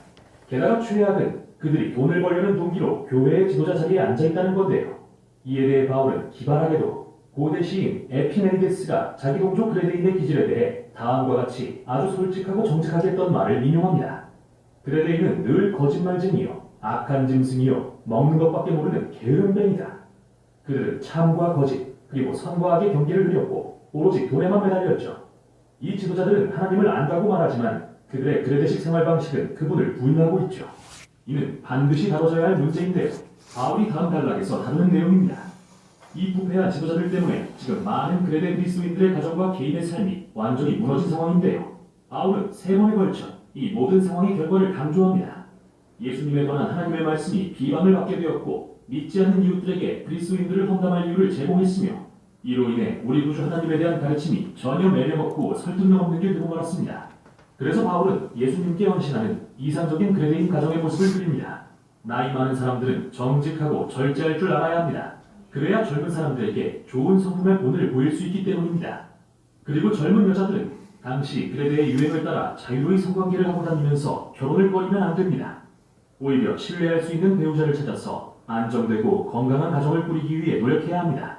Speaker 4: 게다가 최악은 그들이 돈을 벌려는 동기로 교회의 지도자 자리에 앉아있다는 건데요. 이에 대해 바울은 기발하게도 고대 시인 에피메니데스가 자기 동족 그레데인의 기질에 대해 다음과 같이 아주 솔직하고 정직하게 했던 말을 인용합니다. 그레데인은 늘 거짓말쟁이요, 악한 짐승이요, 먹는 것밖에 모르는 게으름뱅이다. 그들은 참과 거짓, 그리고 선과 악의 경계를 그렸고 오로지 돈에만 매달렸죠. 이 지도자들은 하나님을 안다고 말하지만 그들의 그레데식 생활 방식은 그분을 부인하고 있죠. 이는 반드시 다뤄져야 할 문제인데요. 바울이 다음 단락에서 다루는 내용입니다. 이 부패한 지도자들 때문에 지금 많은 그레데 그리스도인들의 가정과 개인의 삶이 완전히 무너진 상황인데요. 바울은 세 번에 걸쳐 이 모든 상황의 결과를 강조합니다. 예수님에 관한 하나님의 말씀이 비방을 받게 되었고 믿지 않는 이웃들에게 그리스도인들을 험담할 이유를 제공했으며 이로 인해 우리 구주 하나님에 대한 가르침이 전혀 매력없고 설득력 없는 게 되고 말았습니다. 그래서 바울은 예수님께 헌신하는 이상적인 그레데인 가정의 모습을 그립니다. 나이 많은 사람들은 정직하고 절제할 줄 알아야 합니다. 그래야 젊은 사람들에게 좋은 성품의 본을 보일 수 있기 때문입니다. 그리고 젊은 여자들은 당시 그레데의 유행을 따라 자유로이 성관계를 하고 다니면서 결혼을 꺼리면 안 됩니다. 오히려 신뢰할 수 있는 배우자를 찾아서 안정되고 건강한 가정을 꾸리기 위해 노력해야 합니다.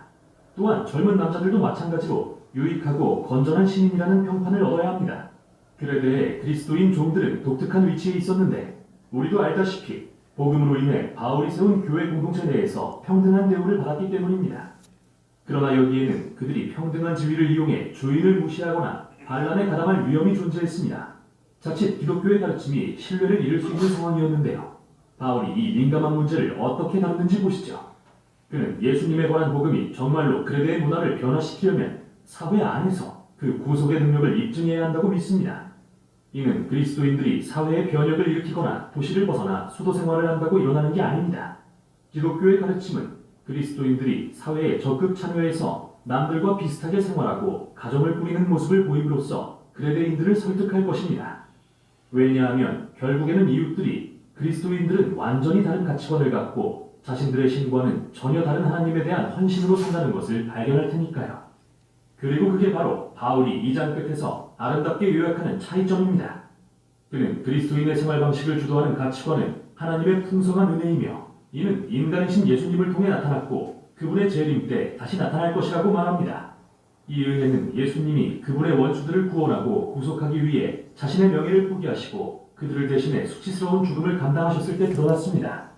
Speaker 4: 또한 젊은 남자들도 마찬가지로 유익하고 건전한 신인이라는 평판을 얻어야 합니다. 그레데의 그리스도인 종들은 독특한 위치에 있었는데 우리도 알다시피 복음으로 인해 바울이 세운 교회 공동체 내에서 평등한 대우를 받았기 때문입니다. 그러나 여기에는 그들이 평등한 지위를 이용해 주인을 무시하거나 반란에 가담할 위험이 존재했습니다. 자칫 기독교의 가르침이 신뢰를 잃을 수 있는 상황이었는데요. 바울이 이 민감한 문제를 어떻게 다루는지 보시죠. 그는 예수님에 관한 복음이 정말로 그레데의 문화를 변화시키려면 사회 안에서 그 구속의 능력을 입증해야 한다고 믿습니다. 이는 그리스도인들이 사회의 변혁을 일으키거나 도시를 벗어나 수도 생활을 한다고 일어나는 게 아닙니다. 기독교의 가르침은 그리스도인들이 사회에 적극 참여해서 남들과 비슷하게 생활하고 가정을 꾸리는 모습을 보임으로써 그레데인들을 설득할 것입니다. 왜냐하면 결국에는 이웃들이 그리스도인들은 완전히 다른 가치관을 갖고 자신들의 신과는 전혀 다른 하나님에 대한 헌신으로 산다는 것을 발견할 테니까요. 그리고 그게 바로 바울이 2장 끝에서 아름답게 요약하는 차이점입니다. 그는 그리스도인의 생활 방식을 주도하는 가치관은 하나님의 풍성한 은혜이며 이는 인간이신 예수님을 통해 나타났고 그분의 재림 때 다시 나타날 것이라고 말합니다. 이 은혜는 예수님이 그분의 원수들을 구원하고 구속하기 위해 자신의 명예를 포기하시고 그들을 대신해 수치스러운 죽음을 감당하셨을 때 드러났습니다.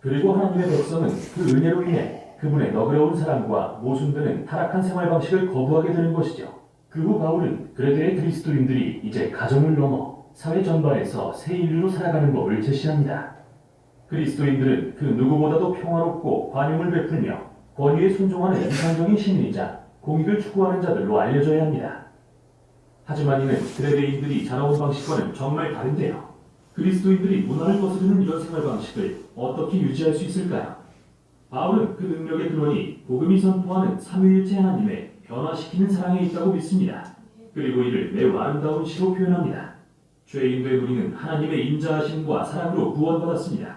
Speaker 4: 그리고 하나님의 백성은 그 은혜로 인해 그분의 너그러운 사랑과 모순되는 타락한 생활 방식을 거부하게 되는 것이죠. 그 후 바울은 그레데의 그리스도인들이 이제 가정을 넘어 사회 전반에서 새 인류로 살아가는 법을 제시합니다. 그리스도인들은 그 누구보다도 평화롭고 관용을 베풀며 권위에 순종하는 이상적인 시민이자 공익을 추구하는 자들로 알려져야 합니다. 하지만 이는 그레데인들이 자라온 방식과는 정말 다른데요. 그리스도인들이 문화를 거스르는 이런 생활 방식을 어떻게 유지할 수 있을까요? 바울은 그 능력의 근원이 복음이 선포하는 삼위일체 하나님의 변화시키는 사랑에 있다고 믿습니다. 그리고 이를 매우 아름다운 시로 표현합니다. 죄인된 우리는 하나님의 인자하심과 사랑으로 구원받았습니다.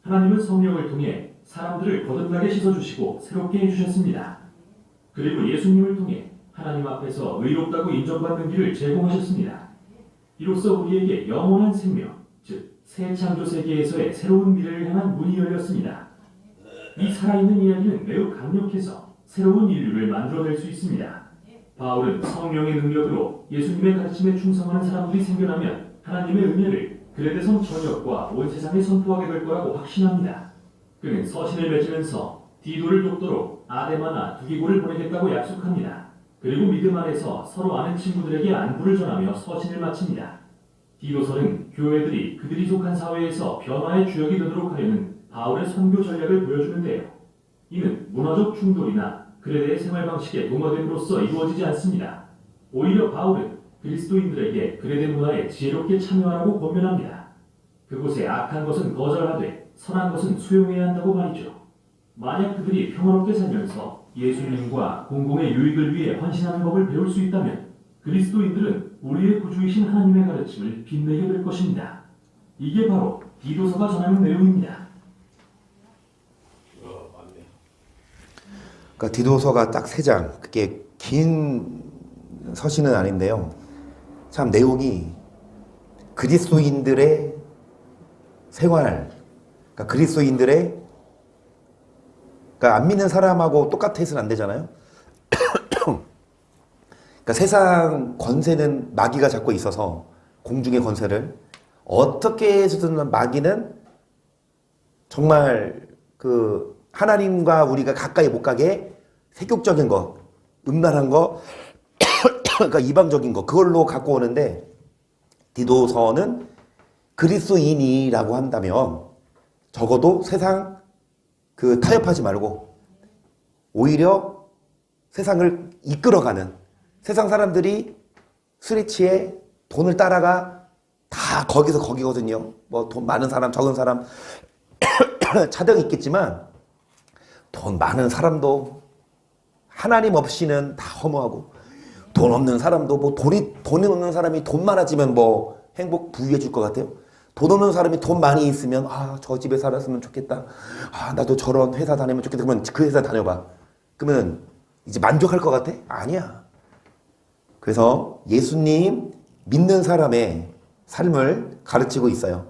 Speaker 4: 하나님은 성령을 통해 사람들을 거듭나게 씻어주시고 새롭게 해주셨습니다. 그리고 예수님을 통해 하나님 앞에서 의롭다고 인정받는 길을 제공하셨습니다. 이로써 우리에게 영원한 생명, 즉 새 창조 세계에서의 새로운 미래를 향한 문이 열렸습니다. 이 살아있는 이야기는 매우 강력해서 새로운 인류를 만들어낼 수 있습니다. 바울은 성령의 능력으로 예수님의 가르침에 충성하는 사람들이 생겨나면 하나님의 은혜를 그레데성 전역과 온 세상에 선포하게 될 거라고 확신합니다. 그는 서신을 맺으면서 디도를 돕도록 아데마나 두기고를 보내겠다고 약속합니다. 그리고 믿음 안에서 서로 아는 친구들에게 안부를 전하며 서신을 마칩니다. 디도서는 교회들이 그들이 속한 사회에서 변화의 주역이 되도록 하려는 바울의 선교 전략을 보여주는데요. 이는 문화적 충돌이나 그레데의 생활 방식에 동화됨으로써 이루어지지 않습니다. 오히려 바울은 그리스도인들에게 그레데 문화에 지혜롭게 참여하라고 권면합니다. 그곳에 악한 것은 거절하되 선한 것은 수용해야 한다고 말이죠. 만약 그들이 평화롭게 살면서 예수님과 공공의 유익을 위해 헌신하는 법을 배울 수 있다면 그리스도인들은 우리의 구주이신 하나님의 가르침을 빛내게 될 것입니다. 이게 바로 디도서가 전하는 내용입니다.
Speaker 1: 그러니까 디도서가 딱 3장, 그게 긴 서신은 아닌데요. 참 내용이 그리스도인들의 생활, 그러니까 그리스도인들의, 그러니까 안 믿는 사람하고 똑같아서는 안 되잖아요. 그러니까 세상 권세는 마귀가 잡고 있어서 공중의 권세를 어떻게 해서든 마귀는 정말 그 하나님과 우리가 가까이 못 가게 세속적인 거, 음란한 거, 그러니까 이방적인 거, 그걸로 갖고 오는데 디도서는 그리스도인이라고 한다면 적어도 세상 그 타협하지 말고 오히려 세상을 이끌어가는, 세상 사람들이 술에 취해 돈을 따라가 다 거기서 거기거든요. 뭐 돈 많은 사람, 적은 사람 차등이 있겠지만 돈 많은 사람도 하나님 없이는 다 허무하고, 돈 없는 사람도 뭐 돈이 없는 사람이 돈 많아지면 뭐 행복 부유해 줄 것 같아요? 돈 없는 사람이 돈 많이 있으면 저 집에 살았으면 좋겠다. 나도 저런 회사 다니면 좋겠다. 그러면 그 회사 다녀봐. 그러면 이제 만족할 것 같아? 아니야. 그래서 예수님 믿는 사람의 삶을 가르치고 있어요.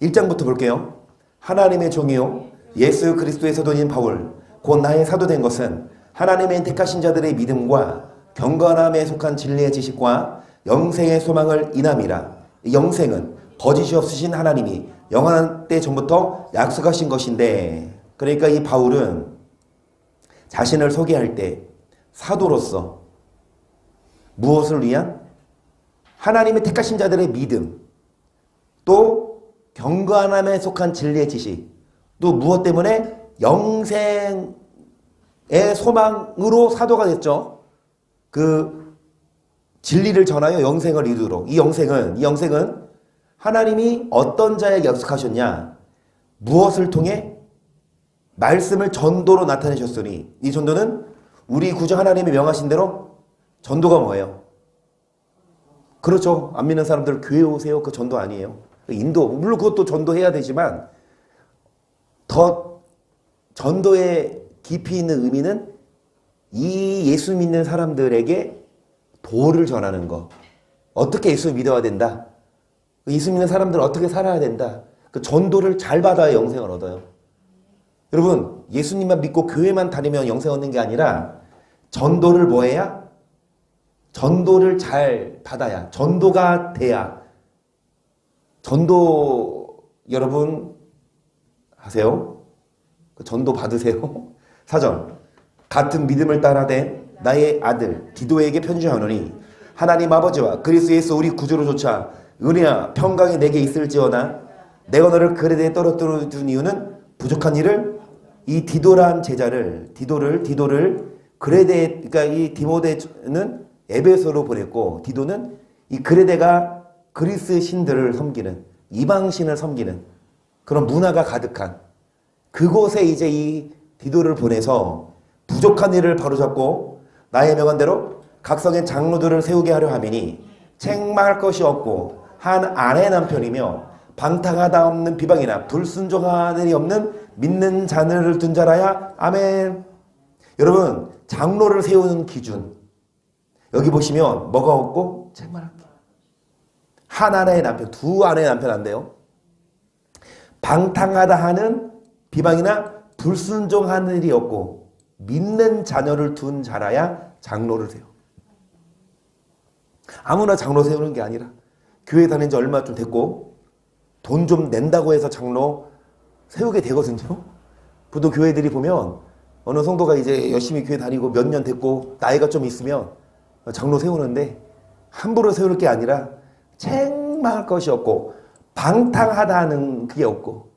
Speaker 1: 1장부터 볼게요. 하나님의 종이요 예수 그리스도의 사도인 바울 곧 나의 사도된 것은 하나님의 택하신 자들의 믿음과 경건함에 속한 진리의 지식과 영생의 소망을 인함이라. 영생은 거짓이 없으신 하나님이 영원한 때 전부터 약속하신 것인데, 그러니까 이 바울은 자신을 소개할 때 사도로서 무엇을 위한? 하나님의 택하신 자들의 믿음, 또 경건함에 속한 진리의 지식, 또 무엇 때문에? 영생의 소망으로 사도가 됐죠. 그 진리를 전하여 영생을 이루도록. 이 영생은 하나님이 어떤 자에게 약속하셨냐? 무엇을 통해? 말씀을 전도로 나타내셨으니 이 전도는 우리 구주 하나님이 명하신 대로 전도가 뭐예요? 그렇죠. 안 믿는 사람들 교회 오세요. 그 전도 아니에요. 인도, 물론 그것도 전도해야 되지만 더 전도의 깊이 있는 의미는 이 예수 믿는 사람들에게 도를 전하는 거. 어떻게 예수 믿어야 된다. 예수 믿는 사람들은 어떻게 살아야 된다. 그 전도를 잘 받아야 영생을 얻어요. 여러분, 예수님만 믿고 교회만 다니면 영생 얻는 게 아니라 전도를 뭐 해야? 전도를 잘 받아야, 전도가 돼야. 전도 여러분 하세요? 전도 받으세요? 4절. 같은 믿음을 따라된 나의 아들 디도에게 편지하노니 하나님 아버지와 그리스도 예수 우리 구주로조차 은혜와 평강이 내게 있을지어다. 내가 너를 그레데에 떨어뜨려 둔 이유는 부족한 일을 이 디도란 제자를 디도를 그레데, 그러니까 이 디모데는 에베소로 보냈고 디도는 이 그레데가 그리스 신들을 섬기는 이방신을 섬기는 그런 문화가 가득한 그곳에 이제 이 디도를 보내서 부족한 일을 바로잡고 나의 명한대로 각성의 장로들을 세우게 하려 함이니 책망할 것이 없고 한 아내 남편이며 방탕하다 없는 비방이나 불순종한 일이 없는 믿는 자녀를 둔 자라야. 아멘. 여러분, 장로를 세우는 기준 여기 보시면 뭐가 없고 책망할 게. 한 아내의 남편, 두 아내의 남편 안 돼요. 방탕하다 하는 비방이나 불순종하는 일이 없고 믿는 자녀를 둔 자라야 장로를 세워. 아무나 장로 세우는 게 아니라 교회 다닌 지 얼마 좀 됐고 돈 좀 낸다고 해서 장로 세우게 되거든요. 보통 교회들이 보면 어느 성도가 이제 열심히 교회 다니고 몇 년 됐고 나이가 좀 있으면 장로 세우는데 함부로 세울 게 아니라 책망할 것이 없고 방탕하다 하는 그게 없고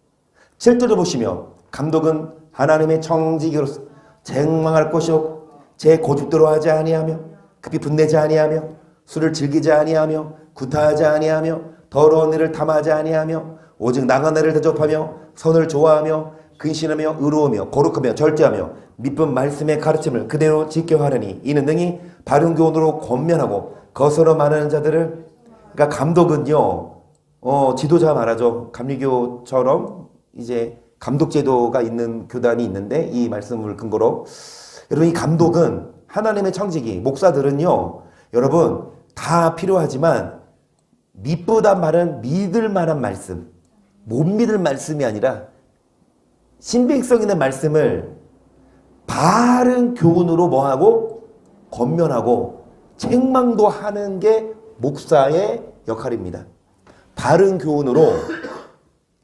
Speaker 1: 7절을 보시면 감독은 하나님의 청지기로서 책망할 것이 없고 제 고집대로 하지 아니하며 급히 분내지 아니하며 술을 즐기지 아니하며 구타하지 아니하며 더러운 일을 탐하지 아니하며 오직 나간 애를 대접하며 선을 좋아하며 근신하며 의로우며 거룩하며 절제하며 미쁜 말씀의 가르침을 그대로 지켜하려니 이는 등이 바른 교훈으로 권면하고 거스러 말하는 자들을. 그러니까 감독은요 지도자 말하죠. 감리교처럼 이제 감독제도가 있는 교단이 있는데 이 말씀을 근거로 여러분 이 감독은 하나님의 청지기 목사들은요 여러분 다 필요하지만 미쁘단 말은 믿을 만한 말씀, 못 믿을 말씀이 아니라 신빙성 있는 말씀을 바른 교훈으로 뭐하고 권면하고 책망도 하는 게 목사의 역할입니다. 바른 교훈으로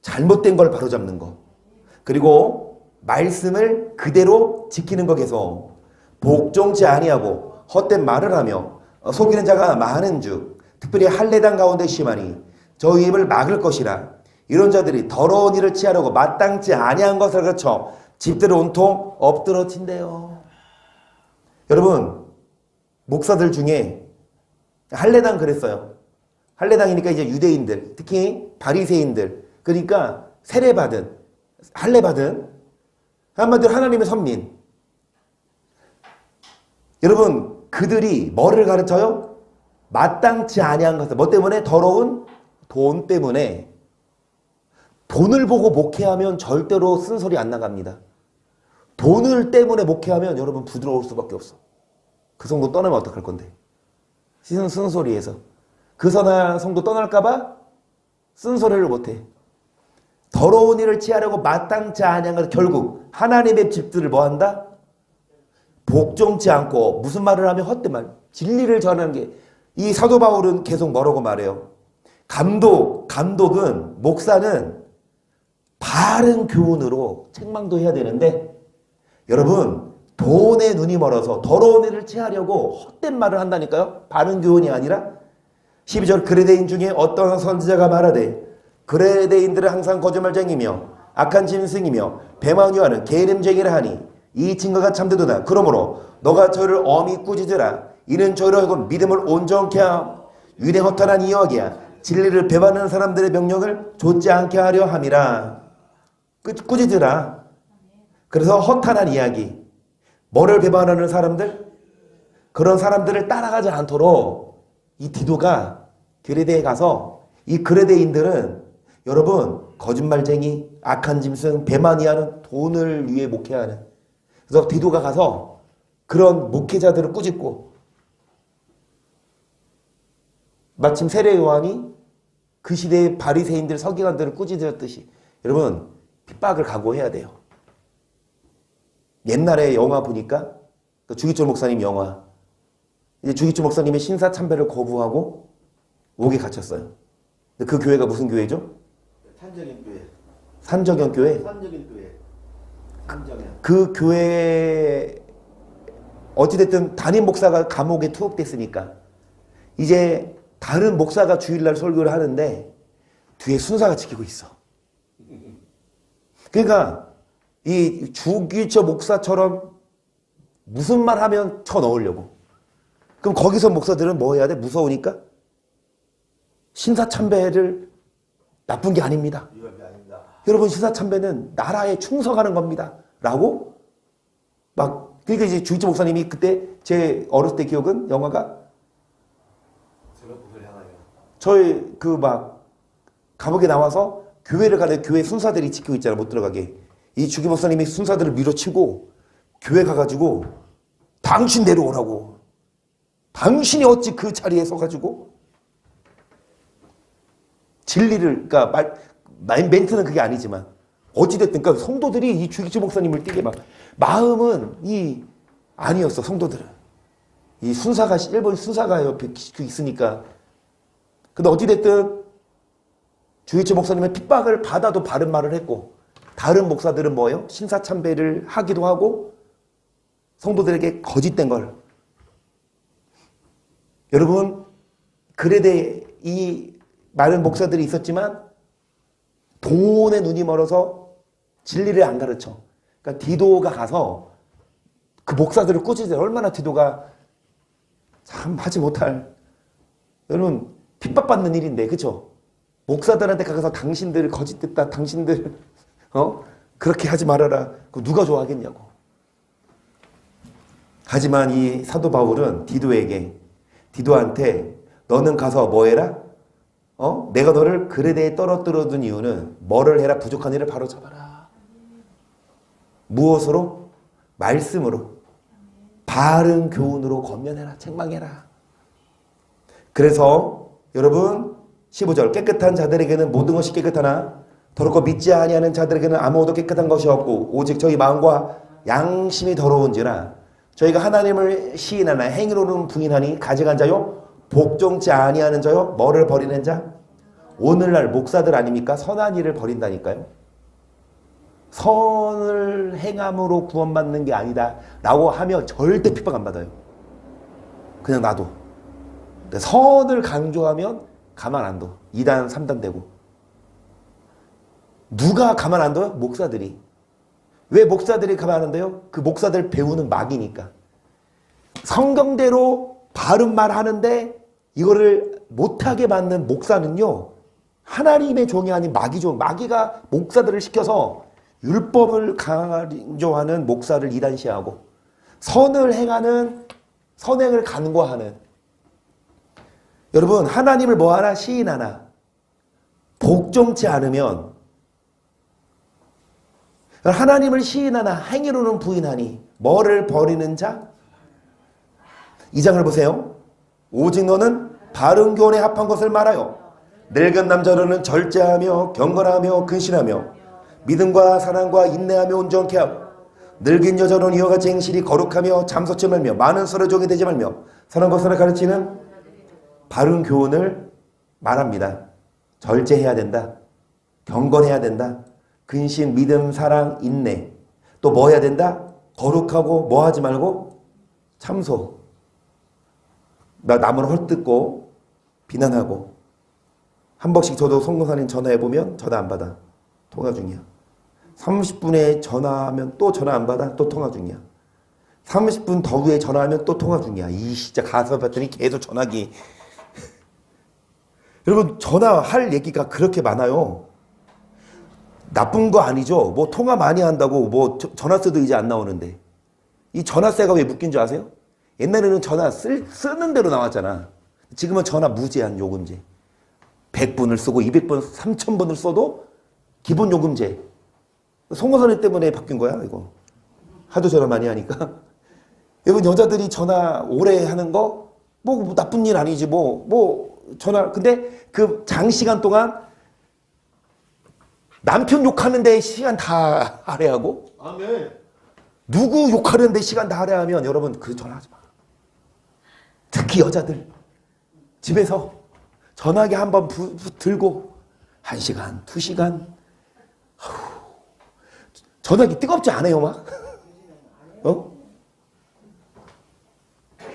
Speaker 1: 잘못된 걸 바로잡는 거, 그리고 말씀을 그대로 지키는 거 계속 복종치 아니하고 헛된 말을 하며 속이는 자가 많은 즉 특별히 할례당 가운데 심하니 저희 입을 막을 것이라. 이런 자들이 더러운 일을 취하려고 마땅치 아니한 것을 가르쳐 집들을 온통 엎드러 친대요. 여러분 목사들 중에 할례당 그랬어요. 할례당이니까 이제 유대인들 특히 바리새인들 그러니까 세례받은 할례받은 한마디로 하나님의 선민. 여러분 그들이 뭐를 가르쳐요? 마땅치 아니한 것을. 뭐 때문에? 더러운 돈 때문에. 돈을 보고 목회하면 절대로 쓴소리 안 나갑니다. 돈을 때문에 목회하면 여러분 부드러울 수밖에 없어. 그 성도 떠나면 어떡할 건데? 쓴소리에서. 그 선한 성도 떠날까봐 쓴소리를 못해. 더러운 일을 취하려고 마땅치 아니한 것을 결국 하나님의 집들을 뭐한다? 복종치 않고 무슨 말을 하면 헛된 말. 진리를 전하는 게. 이 사도 바울은 계속 뭐라고 말해요? 감독은 목사는 바른 교훈으로 책망도 해야 되는데 여러분 돈에 눈이 멀어서 더러운 일을 취하려고 헛된 말을 한다니까요. 바른 교훈이 아니라 12절 그레데인 중에 어떤 선지자가 말하되 그레데인들은 항상 거짓말쟁이며 악한 짐승이며 배망유하는 게으름쟁이라 하니 이 증거가 참되도다. 그러므로 너가 저를 엄히 꾸짖으라. 이는 저희로 하여금 믿음을 온전케 함 유대 허탄한 이야기야. 진리를 배반하는 사람들의 명령을 좇지 않게 하려 함이라. 꾸짖으라. 그래서 허탄한 이야기 뭐를 배반하는 사람들? 그런 사람들을 따라가지 않도록 이 디도가 그레데에 가서 이 그레데인들은 여러분 거짓말쟁이, 악한 짐승, 배만이하는 돈을 위해 목회하는 그래서 디도가 가서 그런 목회자들을 꾸짖고 마침 세례 요한이 그 시대의 바리새인들 서기관들을 꾸짖었듯이 여러분 핍박을 각오해야 돼요. 옛날에 영화 보니까 주기철 목사님 영화 이제 주기철 목사님의 신사참배를 거부하고 옥에 갇혔어요. 근데 그 교회가 무슨 교회죠?
Speaker 2: 산적인 교회.
Speaker 1: 산적연 교회.
Speaker 2: 산적인 교회. 산적연.
Speaker 1: 그 교회 어찌됐든 담임 목사가 감옥에 투옥됐으니까 이제 다른 목사가 주일날 설교를 하는데 뒤에 순사가 지키고 있어. 그러니까 이 주기철 목사처럼 무슨 말 하면 쳐 넣으려고. 그럼 거기서 목사들은 뭐 해야 돼? 무서우니까 신사참배를 나쁜 게 아닙니다.
Speaker 2: 위험이 아닙니다.
Speaker 1: 여러분 신사참배는 나라에 충성하는 겁니다. 라고 막 그러니까 이제 주기철 목사님이 그때 제 어렸을 때 기억은 영화가
Speaker 2: 제목을 향하여.
Speaker 1: 저희 그 막 감옥에 나와서 교회를 가는 교회 순사들이 지키고 있잖아 못 들어가게. 이 주기 목사님이 순사들을 밀어치고 교회 가가지고 당신 내려오라고. 당신이 어찌 그 자리에 서가지고 진리를 그러니까 멘트는 그게 아니지만 어찌됐든 그러니까 성도들이 이 주기철 목사님을 뛰게 막 마음은 이 아니었어 성도들은 이 순사가 일본 순사가 옆에 있으니까 근데 어찌됐든 주기철 목사님의 핍박을 받아도 바른 말을 했고 다른 목사들은 뭐예요? 신사참배를 하기도 하고 성도들에게 거짓된 걸 여러분 그레데 이 많은 목사들이 있었지만 돈에 눈이 멀어서 진리를 안 가르쳐. 그러니까 디도가 가서 그 목사들을 꾸짖어요. 얼마나 디도가 참 하지 못할 여러분 핍박받는 일인데 그렇죠? 목사들한테 가서 당신들 거짓됐다. 당신들 그렇게 하지 말아라. 그 누가 좋아하겠냐고. 하지만 이 사도 바울은 디도한테 너는 가서 뭐 해라? 내가 너를 그레데에 떨어뜨려 둔 이유는 뭐를 해라? 부족한 일을 바로 잡아라. 무엇으로? 말씀으로. 바른 교훈으로 권면해라. 책망해라. 그래서 여러분 15절 깨끗한 자들에게는 모든 것이 깨끗하나 더럽고 믿지 아니하는 자들에게는 아무것도 깨끗한 것이 없고 오직 저희 마음과 양심이 더러운지라 저희가 하나님을 시인하나 행위로는 부인하니 가증한 자요 복종치 아니하는 자요 뭐를 버리는 자? 오늘날 목사들 아닙니까? 선한 일을 버린다니까요. 선을 행함으로 구원받는 게 아니다 라고 하면 절대 핍박 안 받아요. 그냥 놔둬. 근데 선을 강조하면 가만 안 둬. 2단 3단 되고. 누가 가만 안 둬요? 목사들이. 왜 목사들이 가만 안 둬요? 그 목사들 배우는 막이니까. 성경대로 바른 말 하는데 이거를 못하게 만든 목사는요. 하나님의 종이 아닌 마귀 종. 마귀가 목사들을 시켜서 율법을 강조하는 목사를 이단시하고 선을 행하는 선행을 간과하는 여러분 하나님을 뭐하나 시인하나 복종치 않으면 하나님을 시인하나 행위로는 부인하니 뭐를 버리는 자? 이 장을 보세요. 오직 너는 바른 교훈에 합한 것을 말하여 늙은 남자로는 절제하며 경건하며 근신하며 믿음과 사랑과 인내하며 온전케 하고 늙은 여자로는 이와 같이 행실이 거룩하며 잠소치 말며 많은 설의 종이 되지 말며 선한 것을 가르치는 바른 교훈을 말합니다. 절제해야 된다. 경건해야 된다. 근신, 믿음, 사랑, 인내. 또 뭐 해야 된다? 거룩하고 뭐 하지 말고 참소. 나 남을 헐뜯고 비난하고 한 번씩 저도 송교사님 전화해보면 전화 안 받아. 통화 중이야. 30분에 전화하면 또 전화 안 받아. 또 통화 중이야. 30분 더 후에 전화하면 또 통화 중이야. 이 진짜 가서 봤더니 계속 전화기. 여러분 전화할 얘기가 그렇게 많아요. 나쁜 거 아니죠. 뭐 통화 많이 한다고 뭐 전화세도 이제 안 나오는데. 이 전화세가 왜 묶인 줄 아세요? 옛날에는 전화 쓰는 대로 나왔잖아. 지금은 전화 무제한 요금제. 100분을 쓰고 200분, 3000분을 써도 기본 요금제. 송호선이 때문에 바뀐 거야, 이거. 하도 전화 많이 하니까. 여러분, 여자들이 전화 오래 하는 거, 뭐 나쁜 일 아니지, 전화. 근데 그 장시간 동안 남편 욕하는데 시간 다 할애하고,
Speaker 2: 아멘.
Speaker 1: 누구 욕하는데 시간 다 할애하면 여러분, 그 전화하지 마. 특히 여자들. 집에서 전화기 한번 들고 1시간, 2시간. 전화기 뜨겁지 않아요, 막?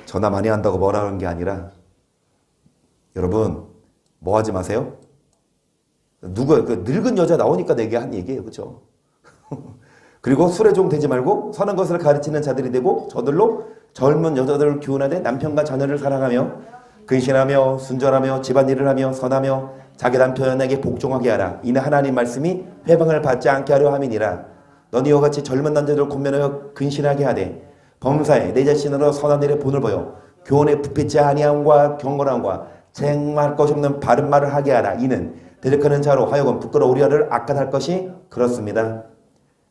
Speaker 1: 전화 많이 한다고 뭐라는 게 아니라, 여러분, 뭐 하지 마세요? 그 늙은 여자 나오니까 내게 한 얘기예요, 그렇죠? 그리고 술에 좀 되지 말고 선한 것을 가르치는 자들이 되고 저들로 젊은 여자들을 교훈하되 남편과 자녀를 사랑하며 근신하며 순절하며 집안일을 하며 선하며 자기 남편에게 복종하게 하라. 이는 하나님 말씀이 회방을 받지 않게 하려 함이니라. 너는 이와 같이 젊은 남자들을 권면하여 근신하게 하되 범사에 내 자신으로 선한 일에 본을 보여 교훈에 부패치 아니함과 경건함과 쟁말 것이 없는 바른 말을 하게 하라. 이는 대적하는 자로 하여금 부끄러워 우리를 악하할 것이 그렇습니다.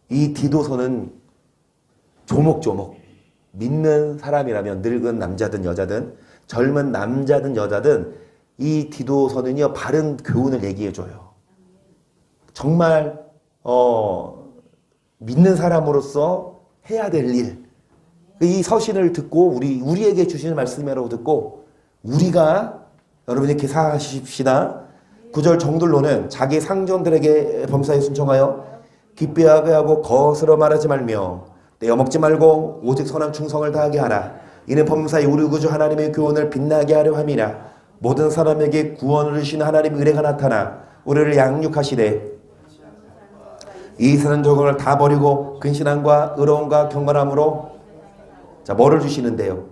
Speaker 1: 이 디도서는 조목조목 믿는 사람이라면 늙은 남자든 여자든 젊은 남자든 여자든 이 디도서는요 바른 교훈을 얘기해줘요. 정말 믿는 사람으로서 해야 될 일. 이 서신을 듣고 우리에게 주시는 말씀이라고 듣고 우리가 여러분 이렇게 사십시다. 9절 정들로는 자기 상전들에게 범사에 순종하여 기쁘게 하고 거스러 말하지 말며 떼어먹지 말고 오직 선한 충성을 다하게 하라. 이는 범사에 우리 구주 하나님의 교훈을 빛나게 하려 함이라. 모든 사람에게 구원을 주시는 하나님의 은혜가 나타나 우리를 양육하시되 이 사는 종을 다 버리고 근신함과 의로움과 경건함으로 자 뭐를 주시는데요?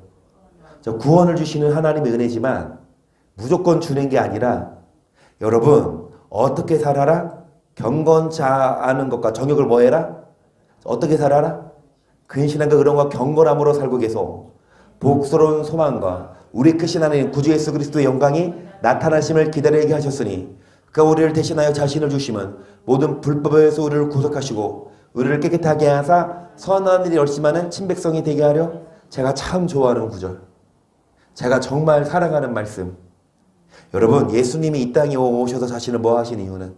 Speaker 1: 자 구원을 주시는 하나님의 은혜지만 무조건 주는 게 아니라 여러분 어떻게 살아라? 경건치 않은 것과 정욕을 뭐 해라? 어떻게 살아라? 근신함과 의로움과 경건함으로 살고 계소. 복스러운 소망과 우리 크신 하나님 구주 예수 그리스도의 영광이 나타나심을 기다리게 하셨으니 그가 우리를 대신하여 자신을 주심은 모든 불법에서 우리를 구속하시고 우리를 깨끗하게 하사 선한 일이 열심하는 친백성이 되게 하려. 제가 참 좋아하는 구절, 제가 정말 사랑하는 말씀. 여러분 예수님이 이 땅에 오셔서 자신을 뭐 하신 이유는,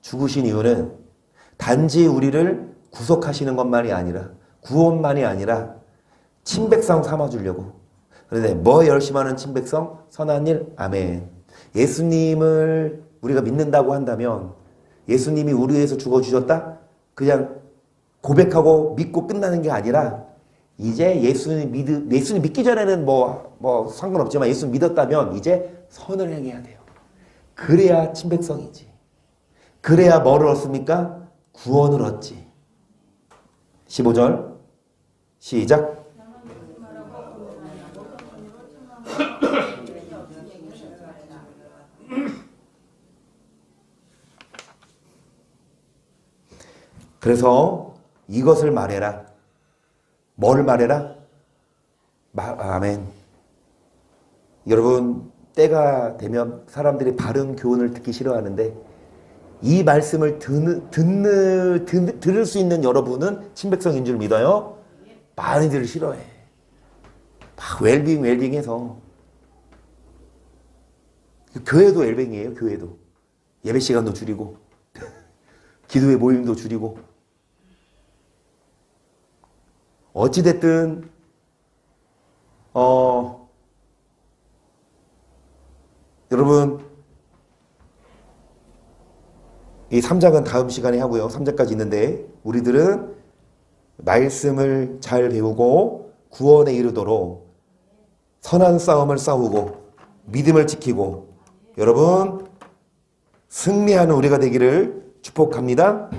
Speaker 1: 죽으신 이유는 단지 우리를 구속하시는 것만이 아니라 구원만이 아니라 친백성 삼아주려고. 그런데 뭐 열심하는 친백성? 선한 일? 아멘. 예수님을 우리가 믿는다고 한다면 예수님이 우리 위해서 죽어주셨다? 그냥 고백하고 믿고 끝나는 게 아니라 이제 예수님 믿기 전에는 뭐 상관없지만 예수 믿었다면 이제 선을 행해야 돼요. 그래야 친백성이지. 그래야 뭐를 얻습니까? 구원을 얻지. 15절 시작. 그래서 이것을 말해라. 뭘 말해라? 아멘. 여러분 때가 되면 사람들이 바른 교훈을 듣기 싫어하는데 이 말씀을 들을 수 있는 여러분은 친백성인 줄 믿어요? 많이들 싫어해. 막 웰빙해서. 교회도 웰빙이에요. 교회도. 예배 시간도 줄이고 기도의 모임도 줄이고. 어찌됐든 여러분 이 3장은 다음 시간에 하고요. 3장까지 있는데 우리들은 말씀을 잘 배우고 구원에 이르도록 선한 싸움을 싸우고 믿음을 지키고 여러분 승리하는 우리가 되기를 축복합니다.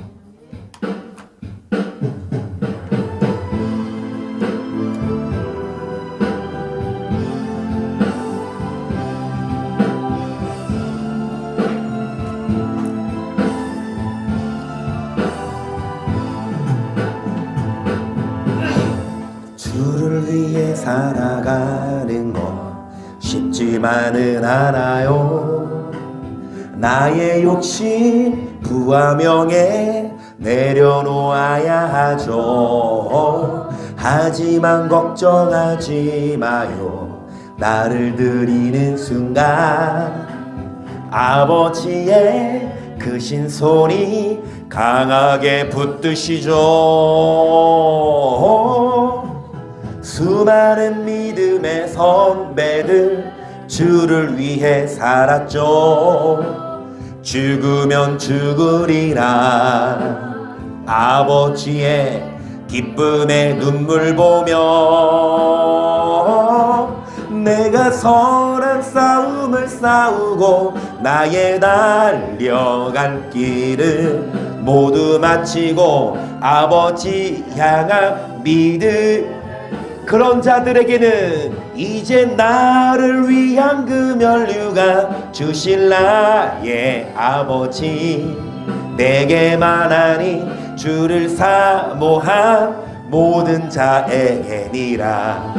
Speaker 1: 살아가는 건 쉽지만은 않아요. 나의 욕심 부와 명예 내려놓아야 하죠. 하지만 걱정하지 마요. 나를 드리는 순간 아버지의 크신 손이 강하게 붙드시죠. 수많은 믿음의 선배들 주를 위해 살았죠. 죽으면 죽으리라 아버지의 기쁨의 눈물 보며 내가 선한 싸움을 싸우고 나의 달려갈 길을 모두 마치고 아버지 향한 믿음 그런 자들에게는 이제 나를 위한 그 면류가 주실 나의 아버지 내게만 아닌 주를 사모한 모든 자에게니라.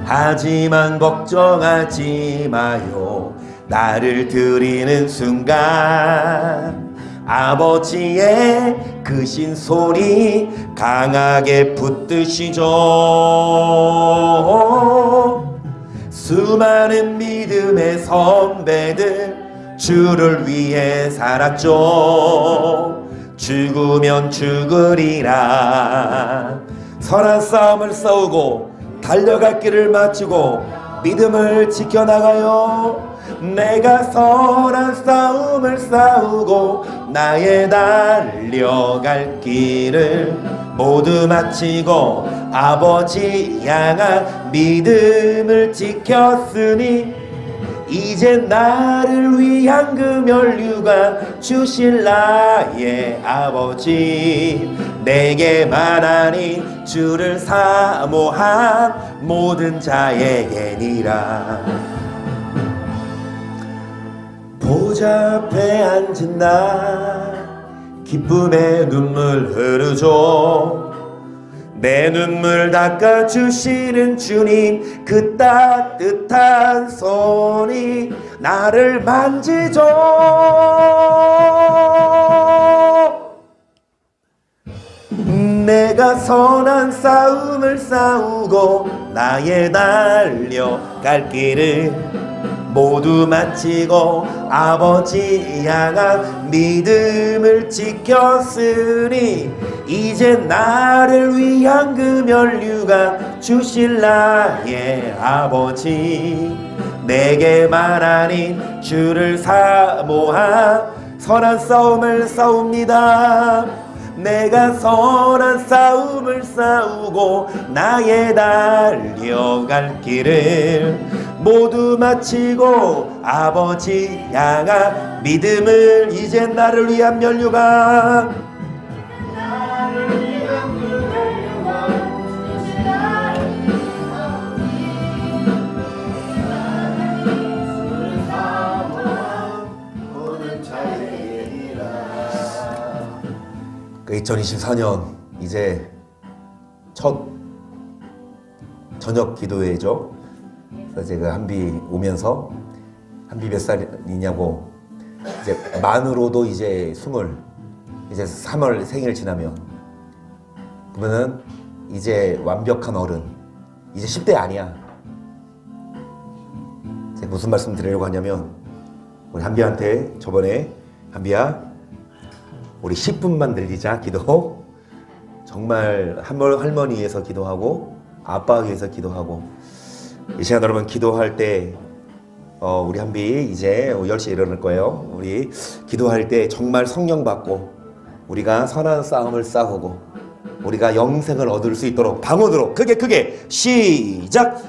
Speaker 1: 하지만 걱정하지 마요. 나를 드리는 순간 아버지의 크신 손이 강하게 붙드시죠. 수많은 믿음의 선배들 주를 위해 살았죠. 죽으면 죽으리라 선한 싸움을 싸우고 달려갈 길을 마치고 믿음을 지켜나가요. 내가 선한 싸움을 싸우고 나의 달려갈 길을 모두 마치고 아버지 향한 믿음을 지켰으니 이제 나를 위한 그 면류가 주실 나의 아버지 내게만 아닌 주를 사모한 모든 자에게니라. 보좌 앞에 앉은 나 기쁨의 눈물 흐르죠. 내 눈물 닦아주시는 주님 그 따뜻한 손이 나를 만지죠. 내가 선한 싸움을 싸우고 나의 달려갈 길을 모두 마치고 아버지 향한 믿음을 지켰으니 이제 나를 위한 그 면류가 주실 나의 아버지 내게만 아닌 주를 사모한 선한 싸움을 싸웁니다. 내가 선한 싸움을 싸우고 나의 달려갈 길을 모두 마치고 아버지 향한 믿음을 이제 나를 위한 면류가 그 2024년 이제 첫 저녁 기도회죠. 그래서 제가 한비 오면서 한비 몇 살이냐고 이제 만으로도 이제 20 이제 3월 생일 지나면 그러면은 이제 완벽한 어른 이제 10대 아니야. 제가 무슨 말씀 드리려고 하냐면 우리 한비한테 저번에 한비야 우리 10분만 늘리자 기도. 정말 할머니 위해서 기도하고 아빠 위해서 기도하고 이 시간 여러분 기도할 때 우리 한비 이제 10시에 일어날 거예요. 우리 기도할 때 정말 성령 받고 우리가 선한 싸움을 싸우고 우리가 영생을 얻을 수 있도록 방언으로 크게 시작.